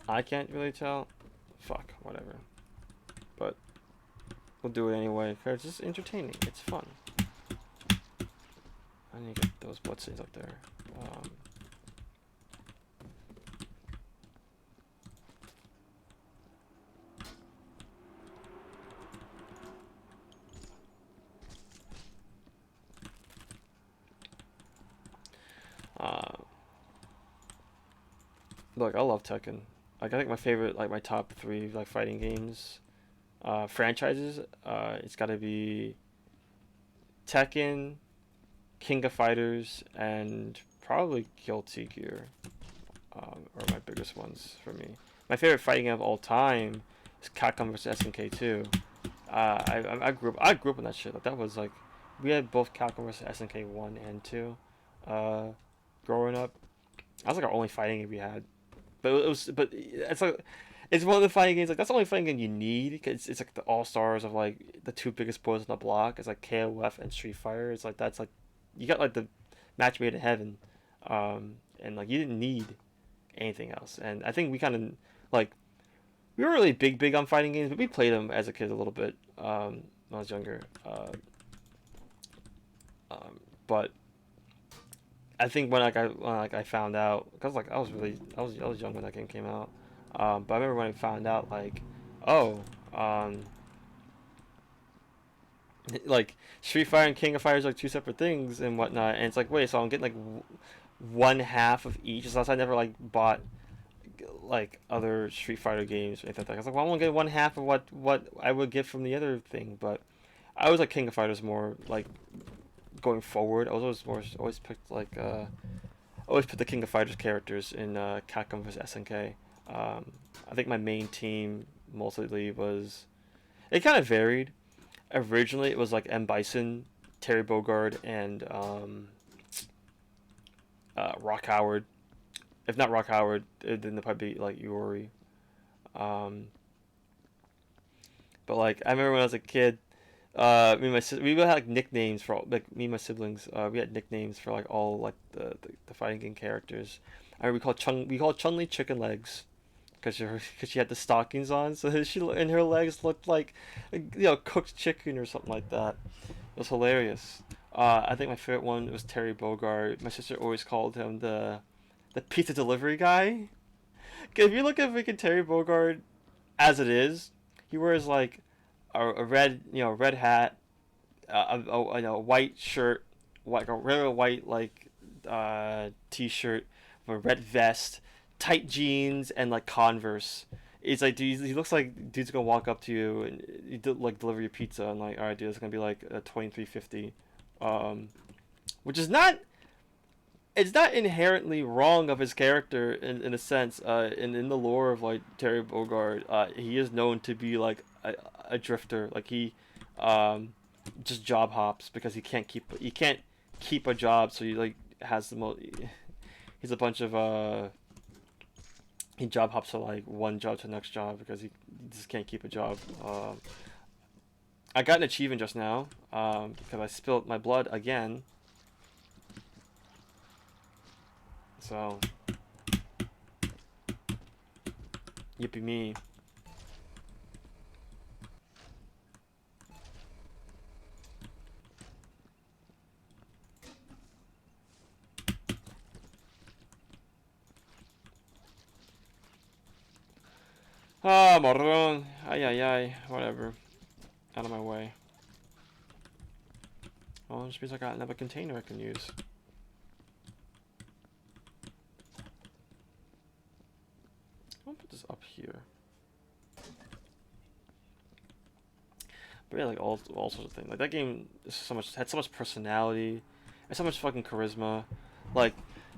A: I can't really tell. Fuck, whatever. we'll do it anyway because it's just entertaining. It's fun. I need to get those bloodstains up there. Um, uh, Look, I love Tekken. Like I think my favorite, like my top three, like fighting games, franchises. It's got to be Tekken, King of Fighters, and probably Guilty Gear. Are my biggest ones for me. My favorite fighting game of all time is Capcom vs SNK 2. I grew up on that shit. Like that was like we had both Capcom vs SNK 1 and 2. Uh, Growing up, that was like our only fighting game we had. But it's like it's one of the fighting games like that's the only fighting game you need because it's like the all stars of like the two biggest boys on the block. It's like KOF and Street Fighter. It's like that's like you got like the match made in heaven, and like you didn't need anything else. And I think we kind of like we were really big on fighting games, but we played them as a kid a little bit when I was younger. But I think when I found out because like I was young when that game came out. But I remember when I found out like, oh, um, like Street Fighter and King of Fighters are two separate things and whatnot, and it's like wait, so I'm getting like one half of each. So I never like bought like other Street Fighter games or anything like that. I was like, well, I'm gonna get one half of what I would get from the other thing, but I was like King of Fighters more like going forward. I was always picked like always put the King of Fighters characters in Capcom vs SNK. I think my main team mostly was it kind of varied. Originally, it was like M Bison, Terry Bogard, and Rock Howard. If not Rock Howard, then it'd probably be like Yuri. Um, but like I remember when I was a kid, me and we would have like nicknames for all, like me and my siblings. We had nicknames for like all like the fighting game characters. I remember we called Chun Li Chicken Legs because she had the stockings on, so she and her legs looked like cooked chicken or something like that. It was hilarious. I think my favorite one was Terry Bogard. My sister always called him the pizza delivery guy. 'Cause if you look at freaking Terry Bogard as it is, he wears like a red red hat, a white shirt, like a regular white like t-shirt, a red vest, tight jeans, and like Converse. It's like dude, he looks like dude's gonna walk up to you and like deliver your pizza and like all right, dude, it's gonna be like a 23.50, which is not it's not inherently wrong of his character in a sense. In the lore of like Terry Bogard, he is known to be like a drifter. Like he just job hops because he can't keep a job, so he like has the most. He's a bunch of he job hops to like one job to the next job because he just can't keep a job. I got an achievement just now because I spilled my blood again. So, yippee me. Ah, morron. Ay, ay, ay. Whatever. Out of my way. Well, it just means I got another container I can use. I'll put this up here. But yeah, like all sorts of things. Like that game is had so much personality, and so much fucking charisma. Like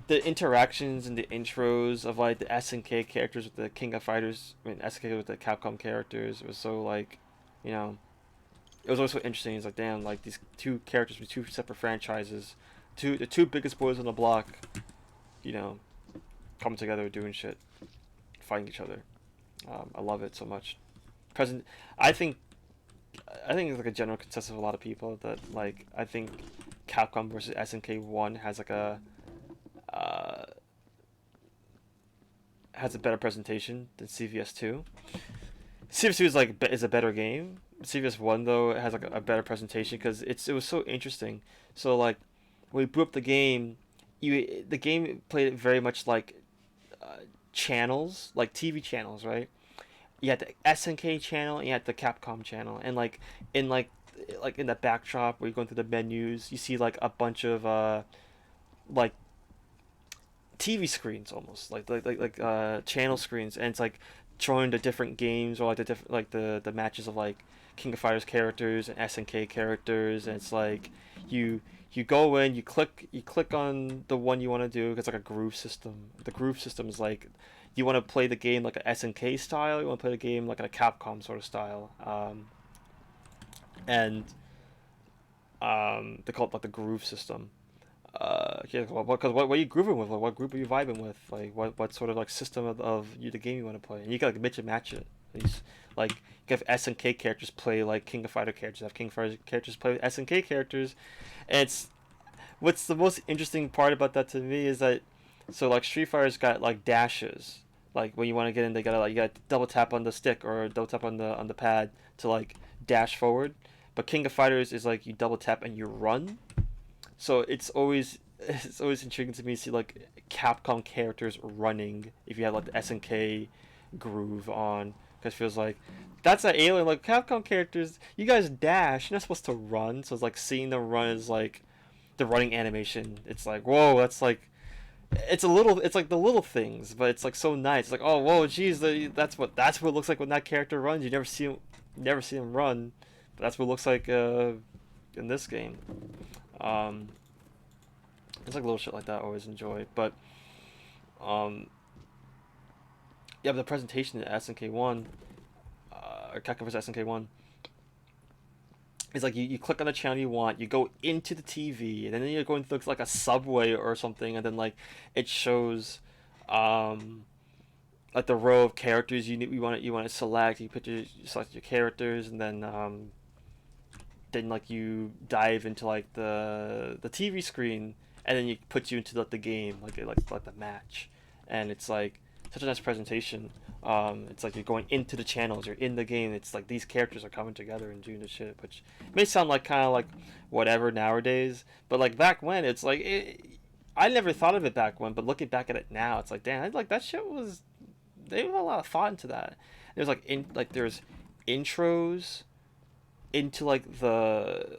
A: the interactions and the intros of like the SNK characters with the King of Fighters, I mean SNK with the Capcom characters. It was so like, you know, it was always so interesting. It's like damn, like these two characters with two separate franchises, the two biggest boys on the block, you know, coming together doing shit, fighting each other. I love it so much. Present, I think it's like a general consensus of a lot of people that like I think Capcom versus SNK 1 has like uh, has a better presentation than CVS 2. CVS 2 is like is a better game, CVS1 though has like a better presentation because it was so interesting. So like when we boot up the game, the game played it very much like uh, channels, like TV channels, right? You had the SNK channel and you had the Capcom channel, and in like in the backdrop where you're going through the menus, you see like a bunch of like TV screens almost channel screens, and it's like showing the different games or like the different like the matches of like King of Fighters characters and SNK characters, and it's like you you go in, you click on the one you want to do. It's like a groove system. The groove system is like you want to play the game like a SNK style, you want to play the game like a Capcom sort of style, and they call it like the groove system. Yeah, what are you grooving with? Like, what group are you vibing with? Like, what sort of like system of the game you want to play? And you can like mix and match it. These like you can have SNK characters play like King of Fighter characters. Have King of Fighter characters play SNK characters, and it's what's the most interesting part about that to me is that so like Street Fighter's got like dashes. Like when you want to get in, they gotta like you gotta double tap on the stick or double tap on the pad to like dash forward. But King of Fighters is like you double tap and you run, so it's always intriguing to me to see like Capcom characters running if you have like the SNK groove on, because it feels like that's an alien. Like Capcom characters, you guys dash, you're not supposed to run. So it's like seeing them run is like the running animation. It's like whoa, that's like it's like the little things, but it's like so nice. It's like oh whoa, geez, that's what it looks like when that character runs. You never see him run, but that's what it looks like in this game. Um, it's like little shit like that I always enjoy. But um, yeah, but the presentation at SNK1, or Capcom vs SNK1, is like you click on the channel you want, you go into the TV, and then you're going through like a subway or something, and then like it shows, um, like the row of characters you want to select. You select your characters, and then like you dive into like the TV screen, and then it puts you into the game like the match, and it's like such a nice presentation. It's like you're going into the channels, you're in the game. It's like these characters are coming together and doing the shit, which may sound like kind of like whatever nowadays, but like back when it's like I never thought of it back when, but looking back at it now, it's like damn, like that shit was they put a lot of thought into that. There's like there's intros into like the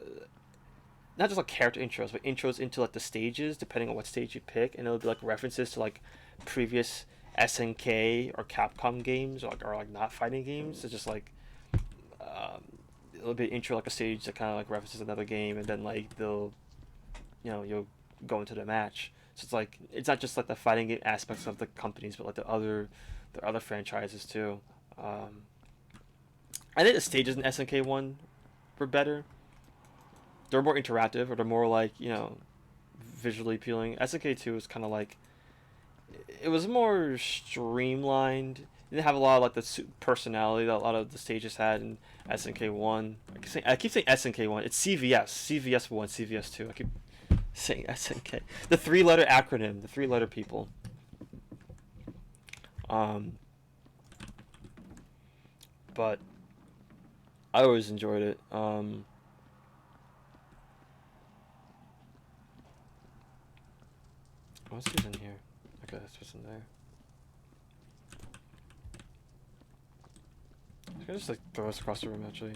A: not just like character intros, but intros into like the stages, depending on what stage you pick, and it'll be like references to like previous SNK or Capcom games, or like not fighting games. It's just like um, it'll be an intro like a stage that kind of like references another game, and then like you'll go into the match. So it's like it's not just like the fighting game aspects of the companies, but like the other franchises too. Um, I think the stages in SNK1 were better. They're more interactive, or they're more like visually appealing. SNK2 is kind of like it was more streamlined. It didn't have a lot of like the personality that a lot of the stages had in SNK1. I keep saying SNK1. It's CVS1, CVS2. I keep saying SNK. The three-letter acronym, the three-letter people. Um, but I always enjoyed it. What's in here? Okay, that's what's in there. I can just like throw us across the room actually.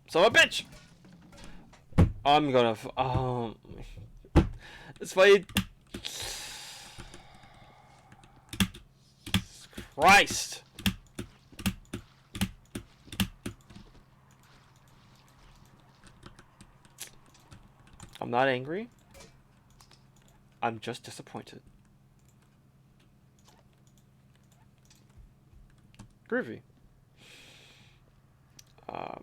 A: So a bitch. I'm gonna. It's funny. Christ. I'm not angry. I'm just disappointed. Groovy. I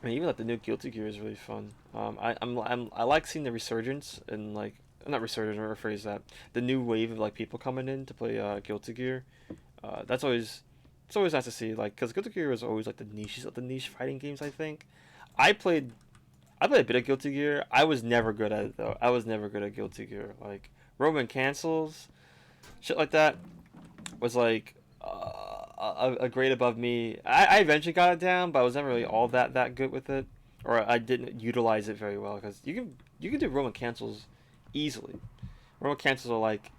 A: mean, even like the new Guilty Gear is really fun. I like seeing the resurgence and like not resurgence, or rephrase that, the new wave of like people coming in to play Guilty Gear. That's always it's always nice to see, like, because Guilty Gear was always like the niches of the niche fighting games. I think I played I played a bit of Guilty Gear. I was never good at it though. I was never good at Guilty Gear. Like Roman cancels. shit like that was like a grade above me. I eventually got it down, but I was never really all that good with it, or I didn't utilize it very well because you can do Roman cancels easily. Roman cancels are like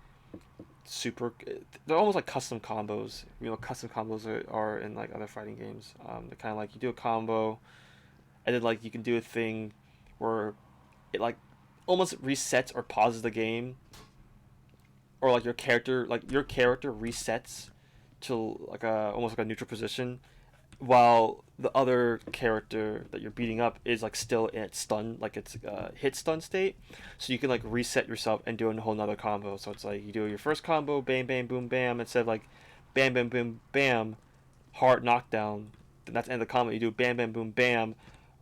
A: super. They're almost like custom combos. You know, custom combos are in like other fighting games. They're kind of like you do a combo, and then like you can do a thing where it like almost resets or pauses the game, or like your character resets to like a almost like a neutral position, while the other character that you're beating up is like still in its stun, like it's hit stun state. So you can like reset yourself and do a whole nother combo. So it's like you do your first combo, bam, bam, boom, bam, instead of like bam, bam, boom, bam, hard knockdown. Then that's the end of the combo. You do bam, bam, boom, bam,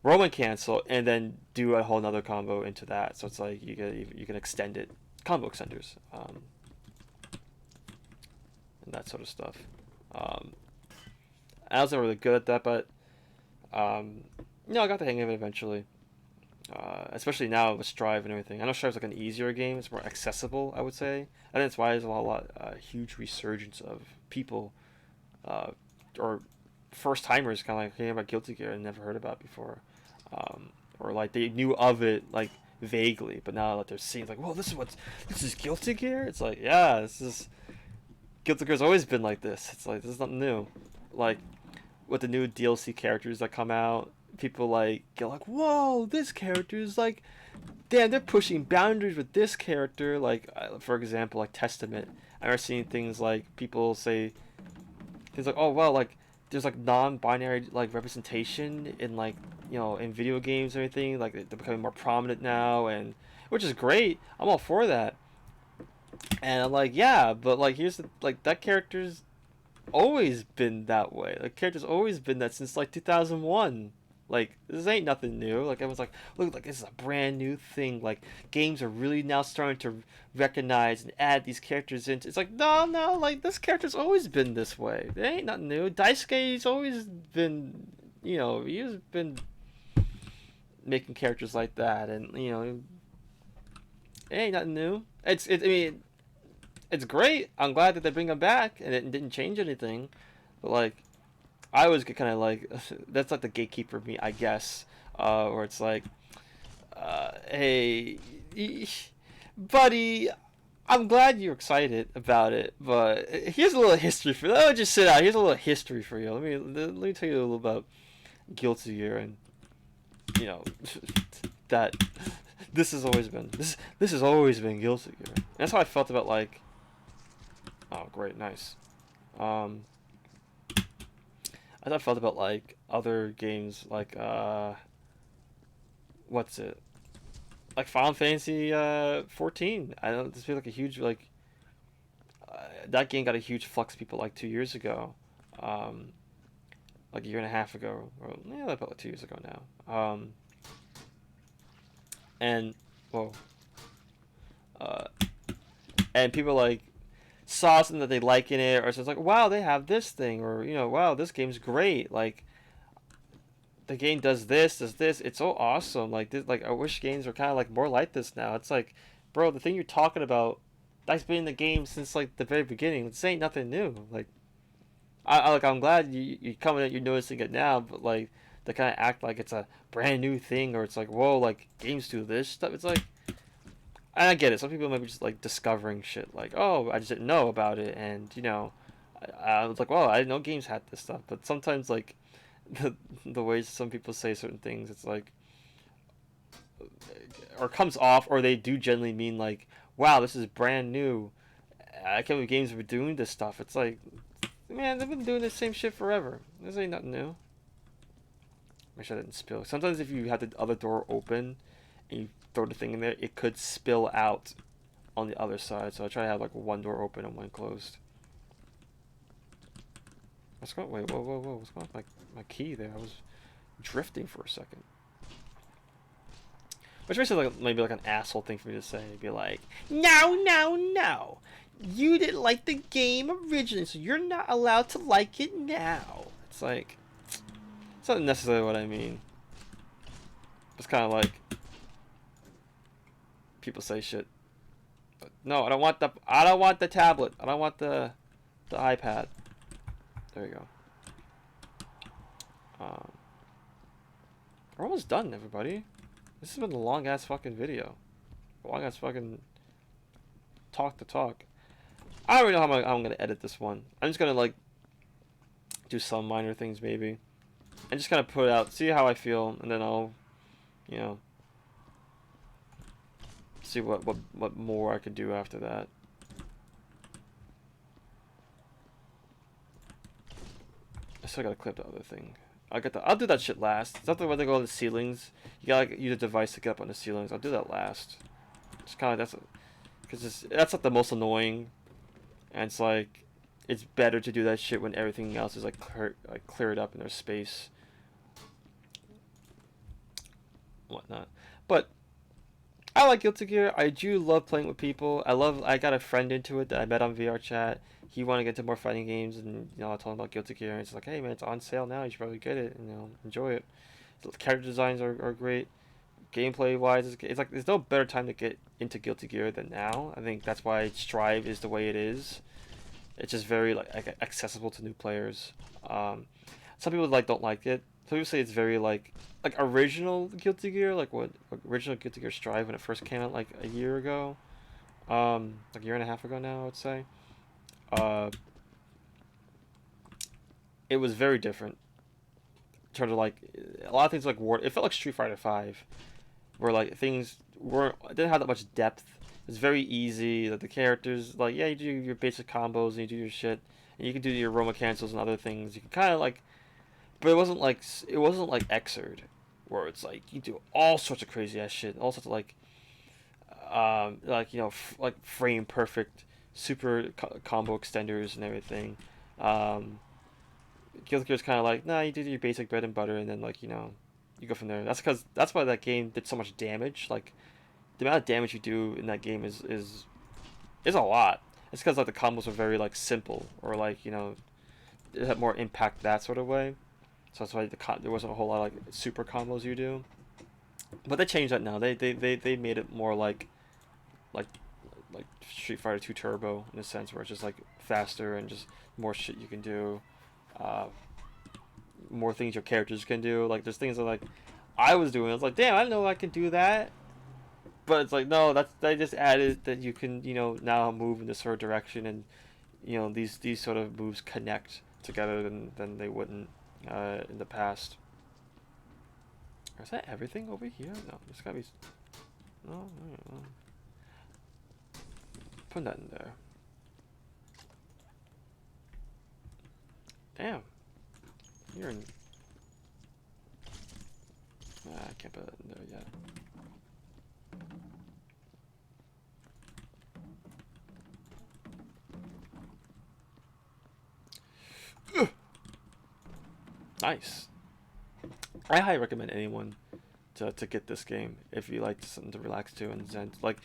A: Roman cancel, and then do a whole nother combo into that. So it's like you can extend it, combo extenders, and that sort of stuff. Um, I wasn't really good at that, but I got the hang of it eventually. Especially now with Strive and everything. I know Strive's like an easier game; it's more accessible, I would say. I think that's why there's a lot huge resurgence of people, or first timers, kind of like hearing about Guilty Gear and never heard about before, or like they knew of it like vaguely, but now that they're seeing like, whoa, this is Guilty Gear. It's like, yeah, this is Guilty Gear's always been like this. It's like this is nothing new. Like with the new DLC characters that come out, people like get like, whoa, this character is like, damn, they're pushing boundaries with this character. Like, for example, like Testament. I remember seeing things like people say things like, oh well, like there's like non-binary like representation in like in video games and everything. Like they're becoming more prominent now, and which is great. I'm all for that. And I'm like, yeah, but like here's like that character's always been that way. The character's always been that since like 2001. Like this ain't nothing new. Like everyone's like, look, like this is a brand new thing. Like games are really now starting to recognize and add these characters into. It's like no, like this character's always been this way. It ain't nothing new. Daisuke's always been, he's been making characters like that, and it ain't nothing new. I mean, it's great. I'm glad that they bring him back, and it didn't change anything. But like, I always get kind of like that's like the gatekeeper of me, I guess, where it's like, hey, buddy, I'm glad you're excited about it, but here's a little history for you. Oh, just sit out. Here's a little history for you. Let me tell you a little about Guilty Gear, and you know that this has always been this has always been Guilty Gear. And that's how I felt about like. Oh, great, nice. As I felt about like other games, like what's it? Like Final Fantasy 14. I don't. This feels like a huge like. That game got a huge flux. People like 2 years ago, like a year and a half ago, or yeah, about like 2 years ago now. And whoa, uh, and people like saw something that they like in it, or so it's like, wow, they have this thing, or wow, this game's great. Like the game does this, It's so awesome. Like this, like I wish games were kind of like more like this now. It's like, bro, the thing you're talking about, that's been in the game since like the very beginning. This ain't nothing new. Like, I'm glad you coming in, you're noticing it now, but like they kind of act like it's a brand new thing, or it's like, whoa, like games do this stuff. It's like. And I get it. Some people might be just like discovering shit. Like, oh, I just didn't know about it, and I was like, well, I didn't know games had this stuff. But sometimes, like, the ways some people say certain things, it's like, or comes off, or they do generally mean like, wow, this is brand new. I can't believe games were doing this stuff. It's like, man, they've been doing the same shit forever. This ain't nothing new. Make sure I didn't spill. Sometimes if you have the other door open, and you throw the thing in there, it could spill out on the other side. So I try to have like one door open and one closed. What's going? Wait, whoa! What's going on with my key there? I was drifting for a second. Which makes it like maybe like an asshole thing for me to say. Be like, no. You didn't like the game originally, so you're not allowed to like it now. It's like, it's not necessarily what I mean. It's kind of like people say shit No, I don't want the. I don't want the tablet. I don't want the iPad. There you go. We're almost done, everybody. This has been a long ass fucking video. Long ass fucking talk to talk. I don't really know how I'm gonna edit this one. I'm just gonna like do some minor things maybe, and just kind of put it out, see how I feel, and then I'll, you know, see what more I could do after that. I still gotta clip the other thing. I'll do that shit last. It's not the way they go on the ceilings. You gotta like, use a device to get up on the ceilings. I'll do that last. It's kind of because that's not the most annoying, and it's like it's better to do that shit when everything else is like cleared up and there's space, whatnot. But I like Guilty Gear. I do love playing with people. I got a friend into it that I met on VR chat. He wanted to get into more fighting games, and you know I told him about Guilty Gear, and it's like, hey man, it's on sale now. You should probably get it, and you know, enjoy it. The character designs are great. Gameplay wise, it's like there's no better time to get into Guilty Gear than now. I think that's why Strive is the way it is. It's just very like accessible to new players. Some people like don't like it. Some people say it's very like original Guilty Gear, like what original Guilty Gear Strive when it first came out like a year ago, like a year and a half ago now, I would say. Uh, it was very different in terms of like a lot of things like War. It felt like Street Fighter Five, where like things weren't didn't have that much depth. It was very easy. That the characters like yeah, you do your basic combos and you do your shit, and you can do your Roma cancels and other things. You can kind of like, but it wasn't like Xrd, where it's like you do all sorts of crazy ass shit, all sorts of like you know like frame perfect super combo extenders and everything. Um, Guilty Gear is kind of like nah, you do your basic bread and butter, and then like you know you go from there. That's why that game did so much damage. Like the amount of damage you do in that game is a lot. It's because like the combos are very like simple or like you know it had more impact that sort of way. So that's why there wasn't a whole lot of like super combos you do. But they changed that now. They made it more like like Street Fighter 2 Turbo in a sense where it's just like faster and just more shit you can do. Uh, more things your characters can do. Like there's things that like I was doing. I was like, damn, I didn't know I could do that. But it's like no, that's they just added that you can you know now move in this sort of direction and you know these sort of moves connect together than they wouldn't in the past. Is that everything over here? No, there's gotta be. No, no. Put that in there. Damn. You're in. I can't put that in there yet. Nice. I highly recommend anyone to get this game if you like something to relax to and zen. Like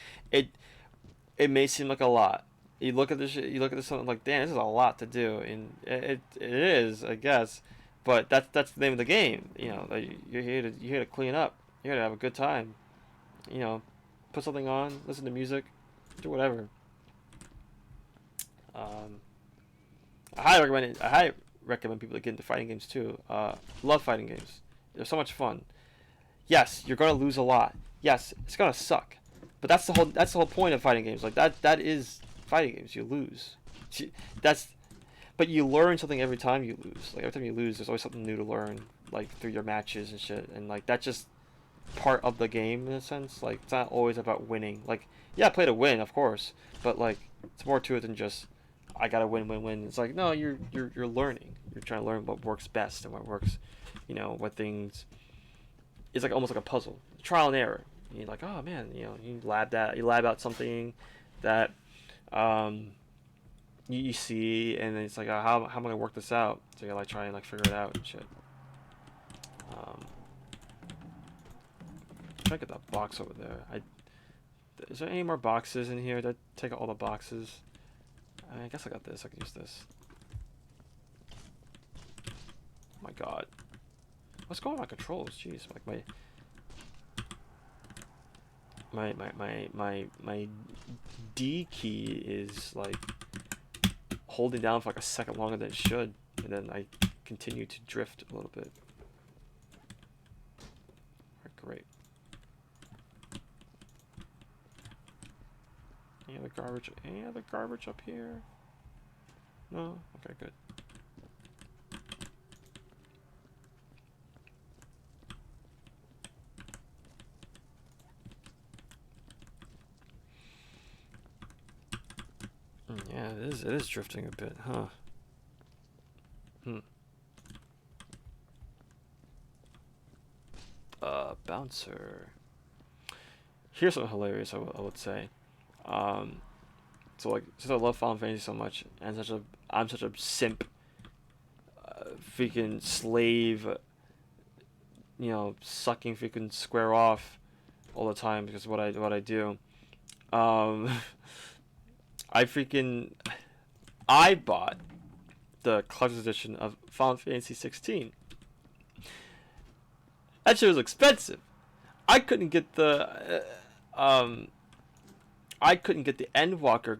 A: it may seem like a lot. You look at this you look at this something like damn, this is a lot to do, and it is, I guess. But that's the name of the game. You know, like you're here to clean up. You're here to have a good time. You know, put something on, listen to music, do whatever. Um, I highly recommend it. I highly recommend people to get into fighting games too. Love fighting games. They're so much fun. Yes, you're gonna lose a lot. Yes, it's gonna suck. But that's the whole point of fighting games. Like that is fighting games. You lose. That's but you learn something every time you lose. Like every time you lose, there's always something new to learn. Like through your matches and shit. And like that's just part of the game in a sense. Like it's not always about winning. Like yeah, play to win, of course. But like it's more to it than just I gotta win. It's like no, you're learning. You're trying to learn what works best and what works. You know what things. It's like almost like a puzzle, trial and error. You're like, oh man, you know, you lab out something that you see, and then it's like, how am I gonna work this out? So you like try and like figure it out and shit. Try to get that box over there. Is there any more boxes in here? Did I take out all the boxes? I guess I got this. I can use this. Oh my god. What's going on with my controls? Jeez, like my. my D key is like holding down for like a second longer than it should, and then I continue to drift a little bit. Great. Any other garbage? Any other garbage up here? No? Okay, good. Yeah, it is drifting a bit, huh? Bouncer. Here's something hilarious, I would say. So like, since I love Final Fantasy so much, and I'm such a simp, freaking slave, sucking freaking square off all the time because what I do. Um, I bought the collector's edition of Final Fantasy 16. That shit was expensive. I couldn't get the Endwalker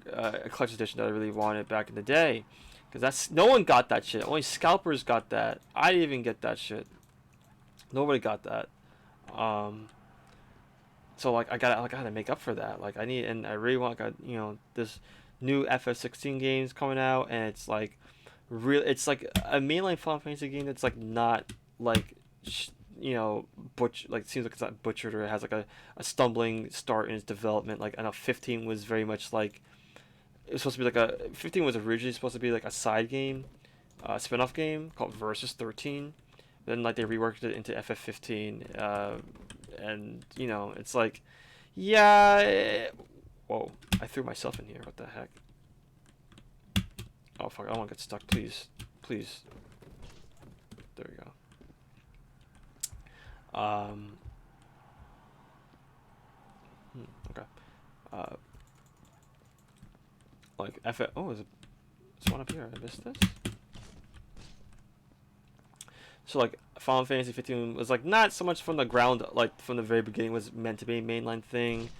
A: collector's edition that I really wanted back in the day, because no one got that shit. Only scalpers got that. I didn't even get that shit. Nobody got that. So like I gotta make up for that. Like I really want this new FF16 games coming out, and it's like it's like a mainline Final Fantasy game that's like not like it seems like it's not butchered, or it has like a stumbling start in its development. Like I know 15 was very much like it was supposed to be like 15 was originally supposed to be like a side game, spin-off game called Versus 13. Then like they reworked it into FF15, and it's like, yeah. Whoa! I threw myself in here. What the heck? Oh fuck! I don't want to get stuck. Please, please. There we go. Okay. Like FF. Oh, there's one up here. I missed this. So like Final Fantasy 15 was like not so much from the ground, like from the very beginning was meant to be a mainline thing.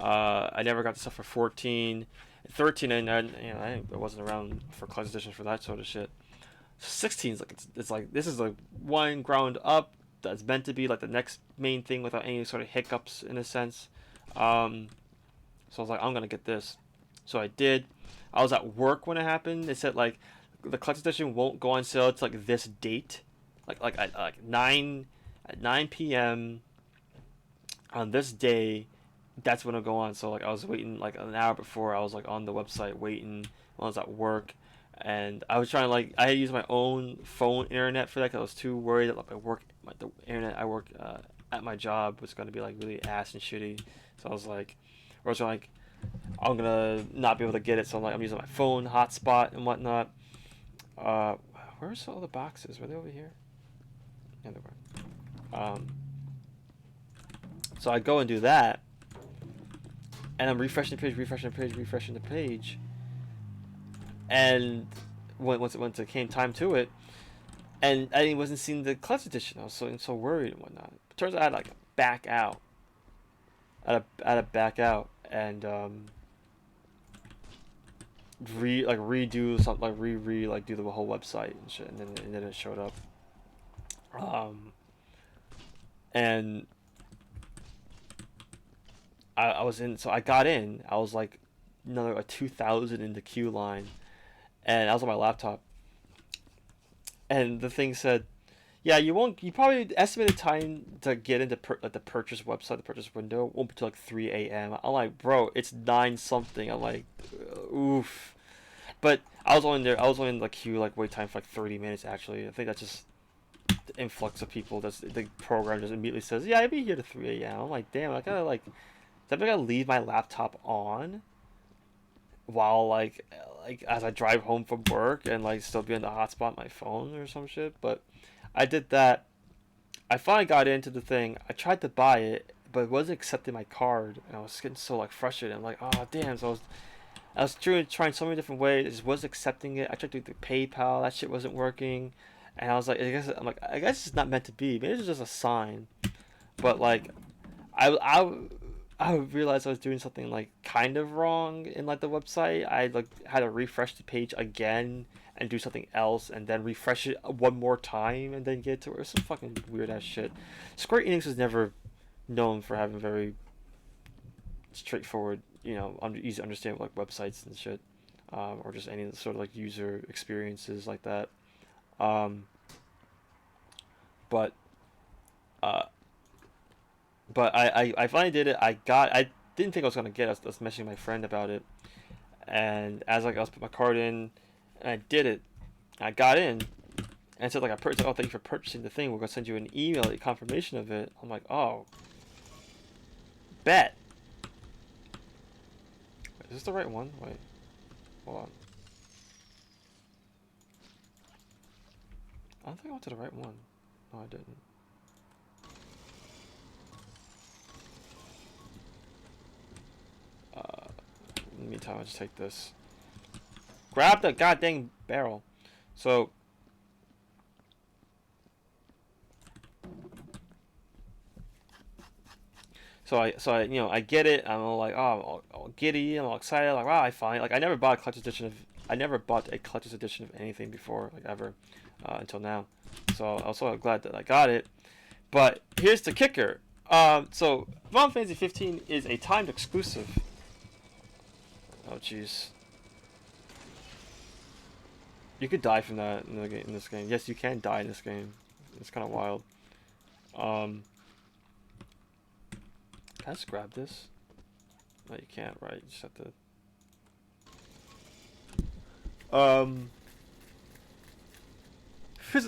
A: I never got the stuff for 14, 13, and I wasn't around for collector's editions for that sort of shit. 16 is like it's like this is like one ground up that's meant to be like the next main thing without any sort of hiccups in a sense. So I was like, I'm gonna get this. So I did. I was at work when it happened. They said like the collector's edition won't go on sale to like this date, like at 9 p.m. on this day. That's when it'll go on. So like I was waiting like an hour before. I was like on the website waiting when I was at work, and I was trying to like I had to use my own phone internet for that because I was too worried that like the internet I work at my job was going to be like really ass and shitty. So I was like, I'm gonna not be able to get it. So I'm using my phone hotspot and whatnot. Where's all the boxes? Were they over here? Yeah, they were. So I go and do that, and I'm refreshing the page, and once it came time to it, and I wasn't seeing the collector's edition. I was so worried and whatnot. It turns out I had like back out. I had to back out and redo something, like do the whole website and shit, and then it showed up. And I was in, so I got in. I was like another 2,000 in the queue line, and I was on my laptop. And the thing said, "Yeah, you won't. You probably estimated time to get into the purchase website, the purchase window won't be till like 3 a.m." I'm like, "Bro, it's 9 something." I'm like, "Oof." But I was only there. I was only in the queue like wait time for like 30 minutes. Actually, I think that's just the influx of people. That's the program just immediately says, "Yeah, I'll be here to 3 a.m." I'm like, "Damn, I gotta like." So I gotta leave my laptop on while like as I drive home from work and like still be on the hotspot on my phone or some shit. But I did that. I finally got into the thing. I tried to buy it, but it wasn't accepting my card, and I was getting so like frustrated. I'm like, oh damn! So I was trying so many different ways. It just wasn't accepting it. I tried to do the PayPal. That shit wasn't working, and I was like, I guess it's not meant to be. Maybe it's just a sign. But like, I I realized I was doing something like kind of wrong in like the website. I like had to refresh the page again and do something else, and then refresh it one more time, and then get to it. Some fucking weird ass shit. Square Enix is never known for having very straightforward, easy to understand like websites and shit, or just any sort of like user experiences like that. Um, but uh, but I finally did it. I didn't think I was gonna get it. I was messaging my friend about it, and as like I was put my card in, and I did it. I got in, and it said like I purchased. Oh, thank you for purchasing the thing. We're gonna send you an email, a confirmation of it. I'm like, oh, bet. Wait, is this the right one? Wait, hold on. I don't think I went to the right one. No, I didn't. In the meantime, I'll just take this. Grab the goddamn barrel. So, I get it. I'm all like, oh, I'm all giddy. I'm all excited. Like, wow, I finally like. I never bought a collector's edition of. I never bought a collector's edition of anything before, like ever, until now. So I was so glad that I got it. But here's the kicker. So Final Fantasy 15 is a timed exclusive. Oh, jeez. You could die from that in this game. Yes, you can die in this game. It's kind of wild. Um, can I just grab this? No, you can't, right? You just have to.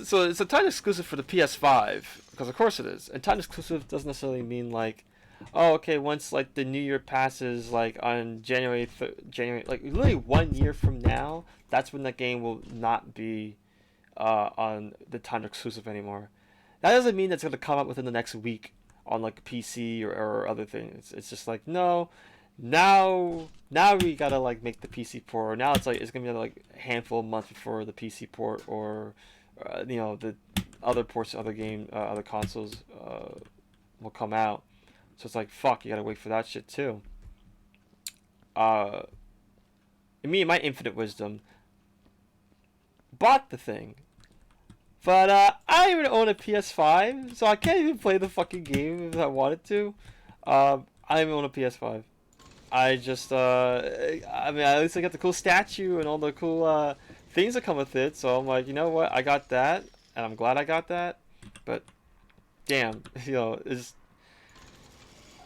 A: So it's a timed exclusive for the PS5 because of course it is. And timed exclusive doesn't necessarily mean like, oh, okay, once like the new year passes, like on January, like literally 1 year from now, that's when the game will not be on the timed exclusive anymore. That doesn't mean that's going to come out within the next week on like PC or other things. It's just like no, now we gotta like make the PC port. Or now it's gonna be like a handful of months before the PC port or the other ports, other consoles will come out. So it's like fuck, you gotta wait for that shit too. Uh, Me and my infinite wisdom bought the thing. But I don't even own a PS5, so I can't even play the fucking game if I wanted to. I don't even own a PS5. I just, I mean, at least I got the cool statue and all the cool things that come with it. So I'm like, you know what? I got that, and I'm glad I got that. But damn,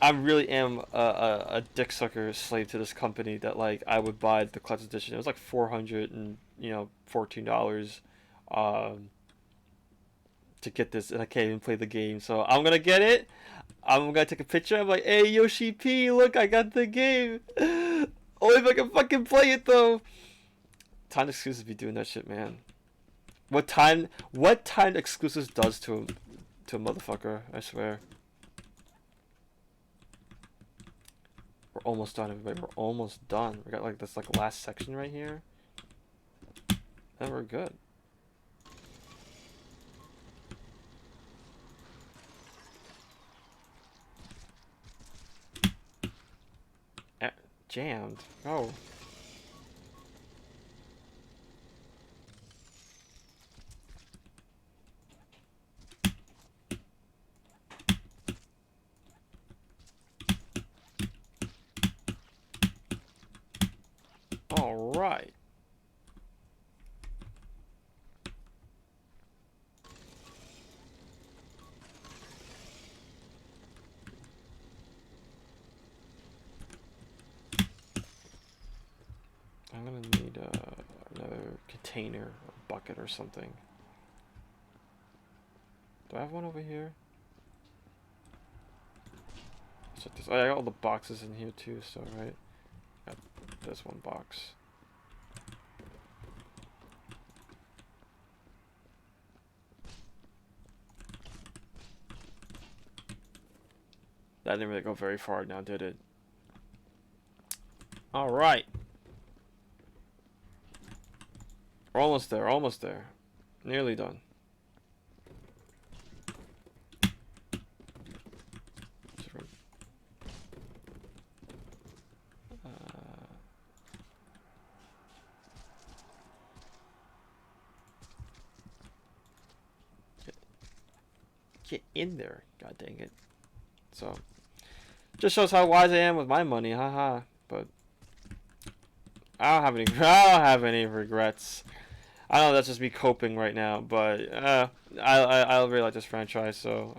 A: I really am a dick sucker slave to this company that like I would buy the collector's edition. It was like $414. Um, to get this, and I can't even play the game. So I'm gonna get it. I'm gonna take a picture. I'm like, hey Yoshi P, look, I got the game. Only if I can fucking play it though. Time exclusives be doing that shit, man. What time exclusives does to a motherfucker? I swear. We're almost done, everybody. We're almost done. We got like this like last section right here, and we're good. Jammed. Oh. All right. I'm gonna need another container, or bucket, or something. Do I have one over here? Check this. Oh, I got all the boxes in here too. So right, got this one box. That didn't really go very far now, did it? All right. We're almost there. Almost there. Nearly done. get in there. God dang it. So, just shows how wise I am with my money, haha. But I don't have any. I don't have any regrets. I know that's just me coping right now, but I really like this franchise, so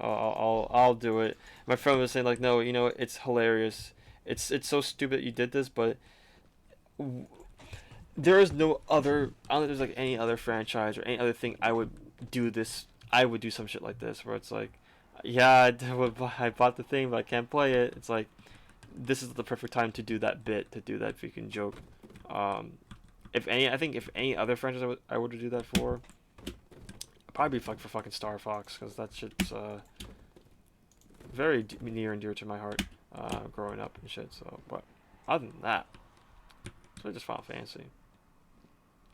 A: I'll do it. My friend was saying like, no, you know, it's hilarious. It's so stupid that you did this, but there is no other. I don't think there's like any other franchise or any other thing I would do this. I would do some shit like this where it's like, yeah, I bought the thing, but I can't play it. It's like, this is the perfect time to do that bit, to do that freaking joke. If any, I think if any other franchise I would do that for, probably be for fucking Star Fox, because that shit's very near and dear to my heart, growing up and shit. So, but other than that, it's really just Final Fantasy.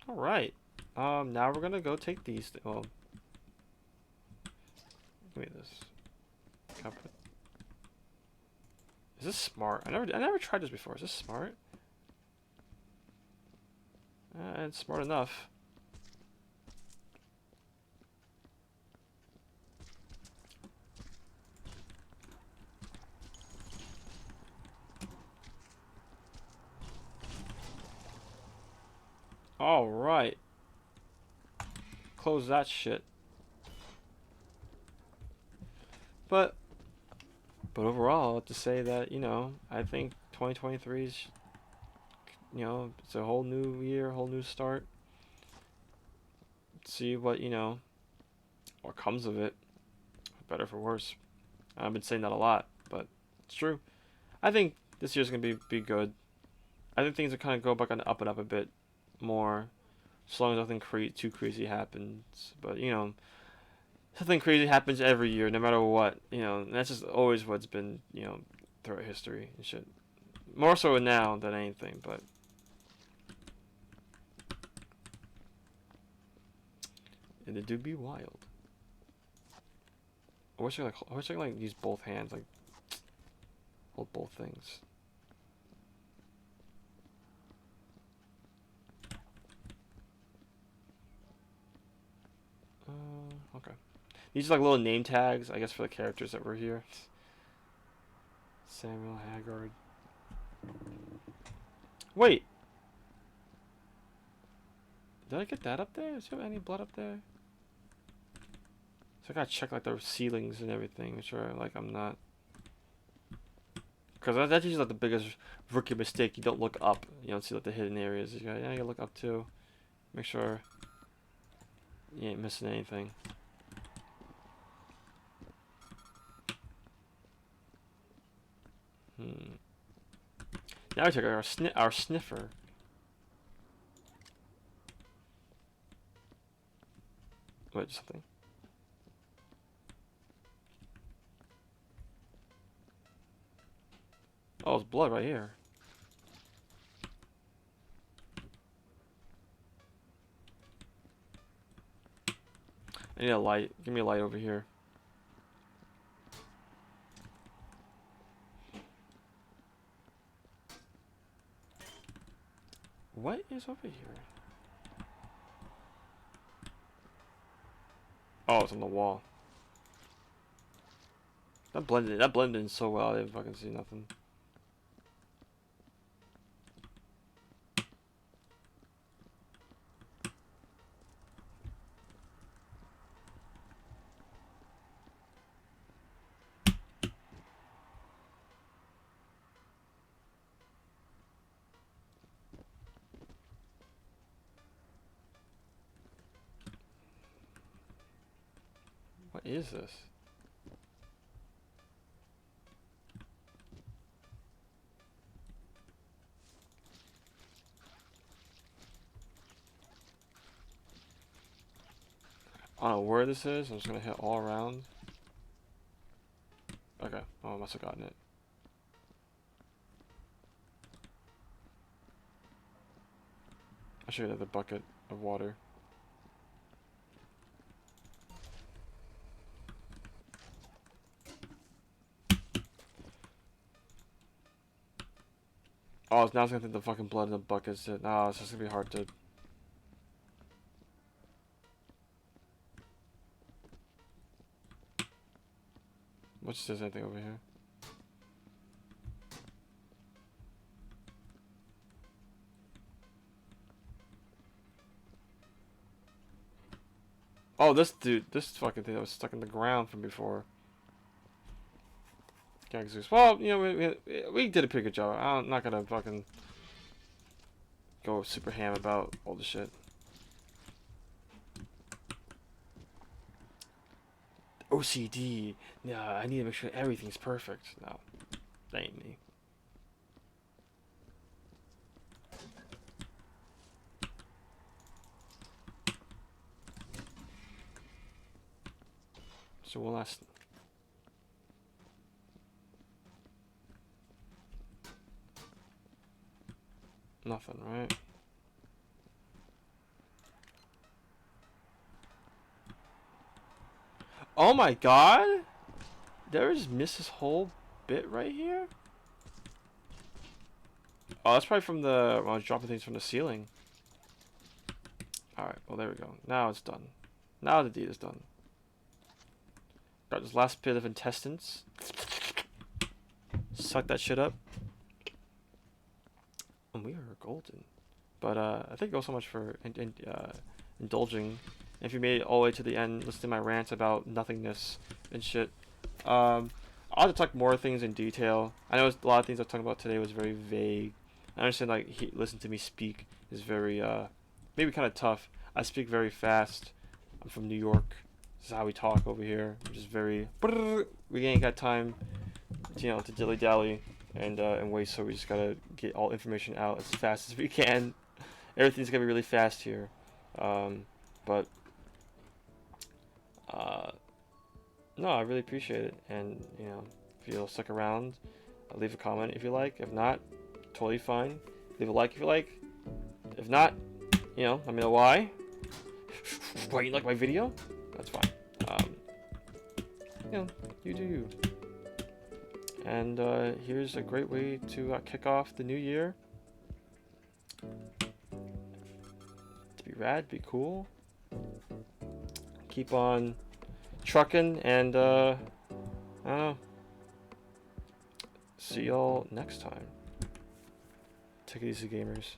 A: All right, now we're gonna go take these. Well, give me this. Is this smart? I never tried this before. Is this smart? It's smart enough. All right. Close that shit. But overall, I have to say that, you know, I think 2023 is, you know, it's a whole new year, whole new start. See what, you know, what comes of it, for better for worse. I've been saying that a lot, but it's true. I think this year's gonna be good. I think things are kind of go back on up and up a bit more, as long as nothing too crazy happens. But you know, something crazy happens every year, no matter what. You know, and that's just always what's been, you know, throughout history and shit. More so now than anything, but it do be wild. I wish I could like use both hands, like hold both things. Okay. These are like little name tags, I guess, for the characters that were here. Samuel Haggard. Wait. Did I get that up there? Is there any blood up there? So I gotta check like the ceilings and everything, make sure like I'm not. Because that's usually like the biggest rookie mistake. You don't look up. You don't see like the hidden areas. You gotta look up too. Make sure you ain't missing anything. Now we take our sniffer. Wait, something. Oh, it's blood right here. I need a light. Give me a light over here. What is over here? Oh, it's on the wall. That blended in so well, I didn't fucking see nothing. What is this? I don't know where this is. I'm just gonna hit all around. Okay. Oh, I must have gotten it. I should have the bucket of water. Oh, now it's gonna think the fucking blood in the bucket's it. No, it's just gonna be hard to. Let's see if there's anything over here. Oh, this dude, this fucking thing that was stuck in the ground from before. Gagzeus. Well, you know, we did a pretty good job. I'm not gonna fucking go super ham about all the shit. OCD. Nah, I need to make sure everything's perfect. No, that ain't me. So one last. Nothing, right? Oh my god! Did I just miss this whole bit right here? Oh, that's probably from the when I was dropping things from the ceiling. Alright, well there we go. Now it's done. Now the deed is done. Got this last bit of intestines. Suck that shit up. And we are golden. But I thank you all so much for indulging. If you made it all the way to the end, listen to my rants about nothingness and shit. I'll have to talk more things in detail. I know a lot of things I was talking about today was very vague. I understand like listen to me speak is very maybe kind of tough. I speak very fast. I'm from New York. This is how we talk over here. I'm just very. We ain't got time, you know, to dilly dally and wait. So we just gotta get all information out as fast as we can. Everything's gonna be really fast here, but no, I really appreciate it. And you know, if you'll stick around, leave a comment if you like. If not, totally fine. Leave a like if you like. If not, you know, let me know why. Why you like my video? That's fine. You know, you do you. And here's a great way to kick off the new year. To be rad, be cool. Keep on trucking, and I don't know. See y'all next time. Take it easy, gamers.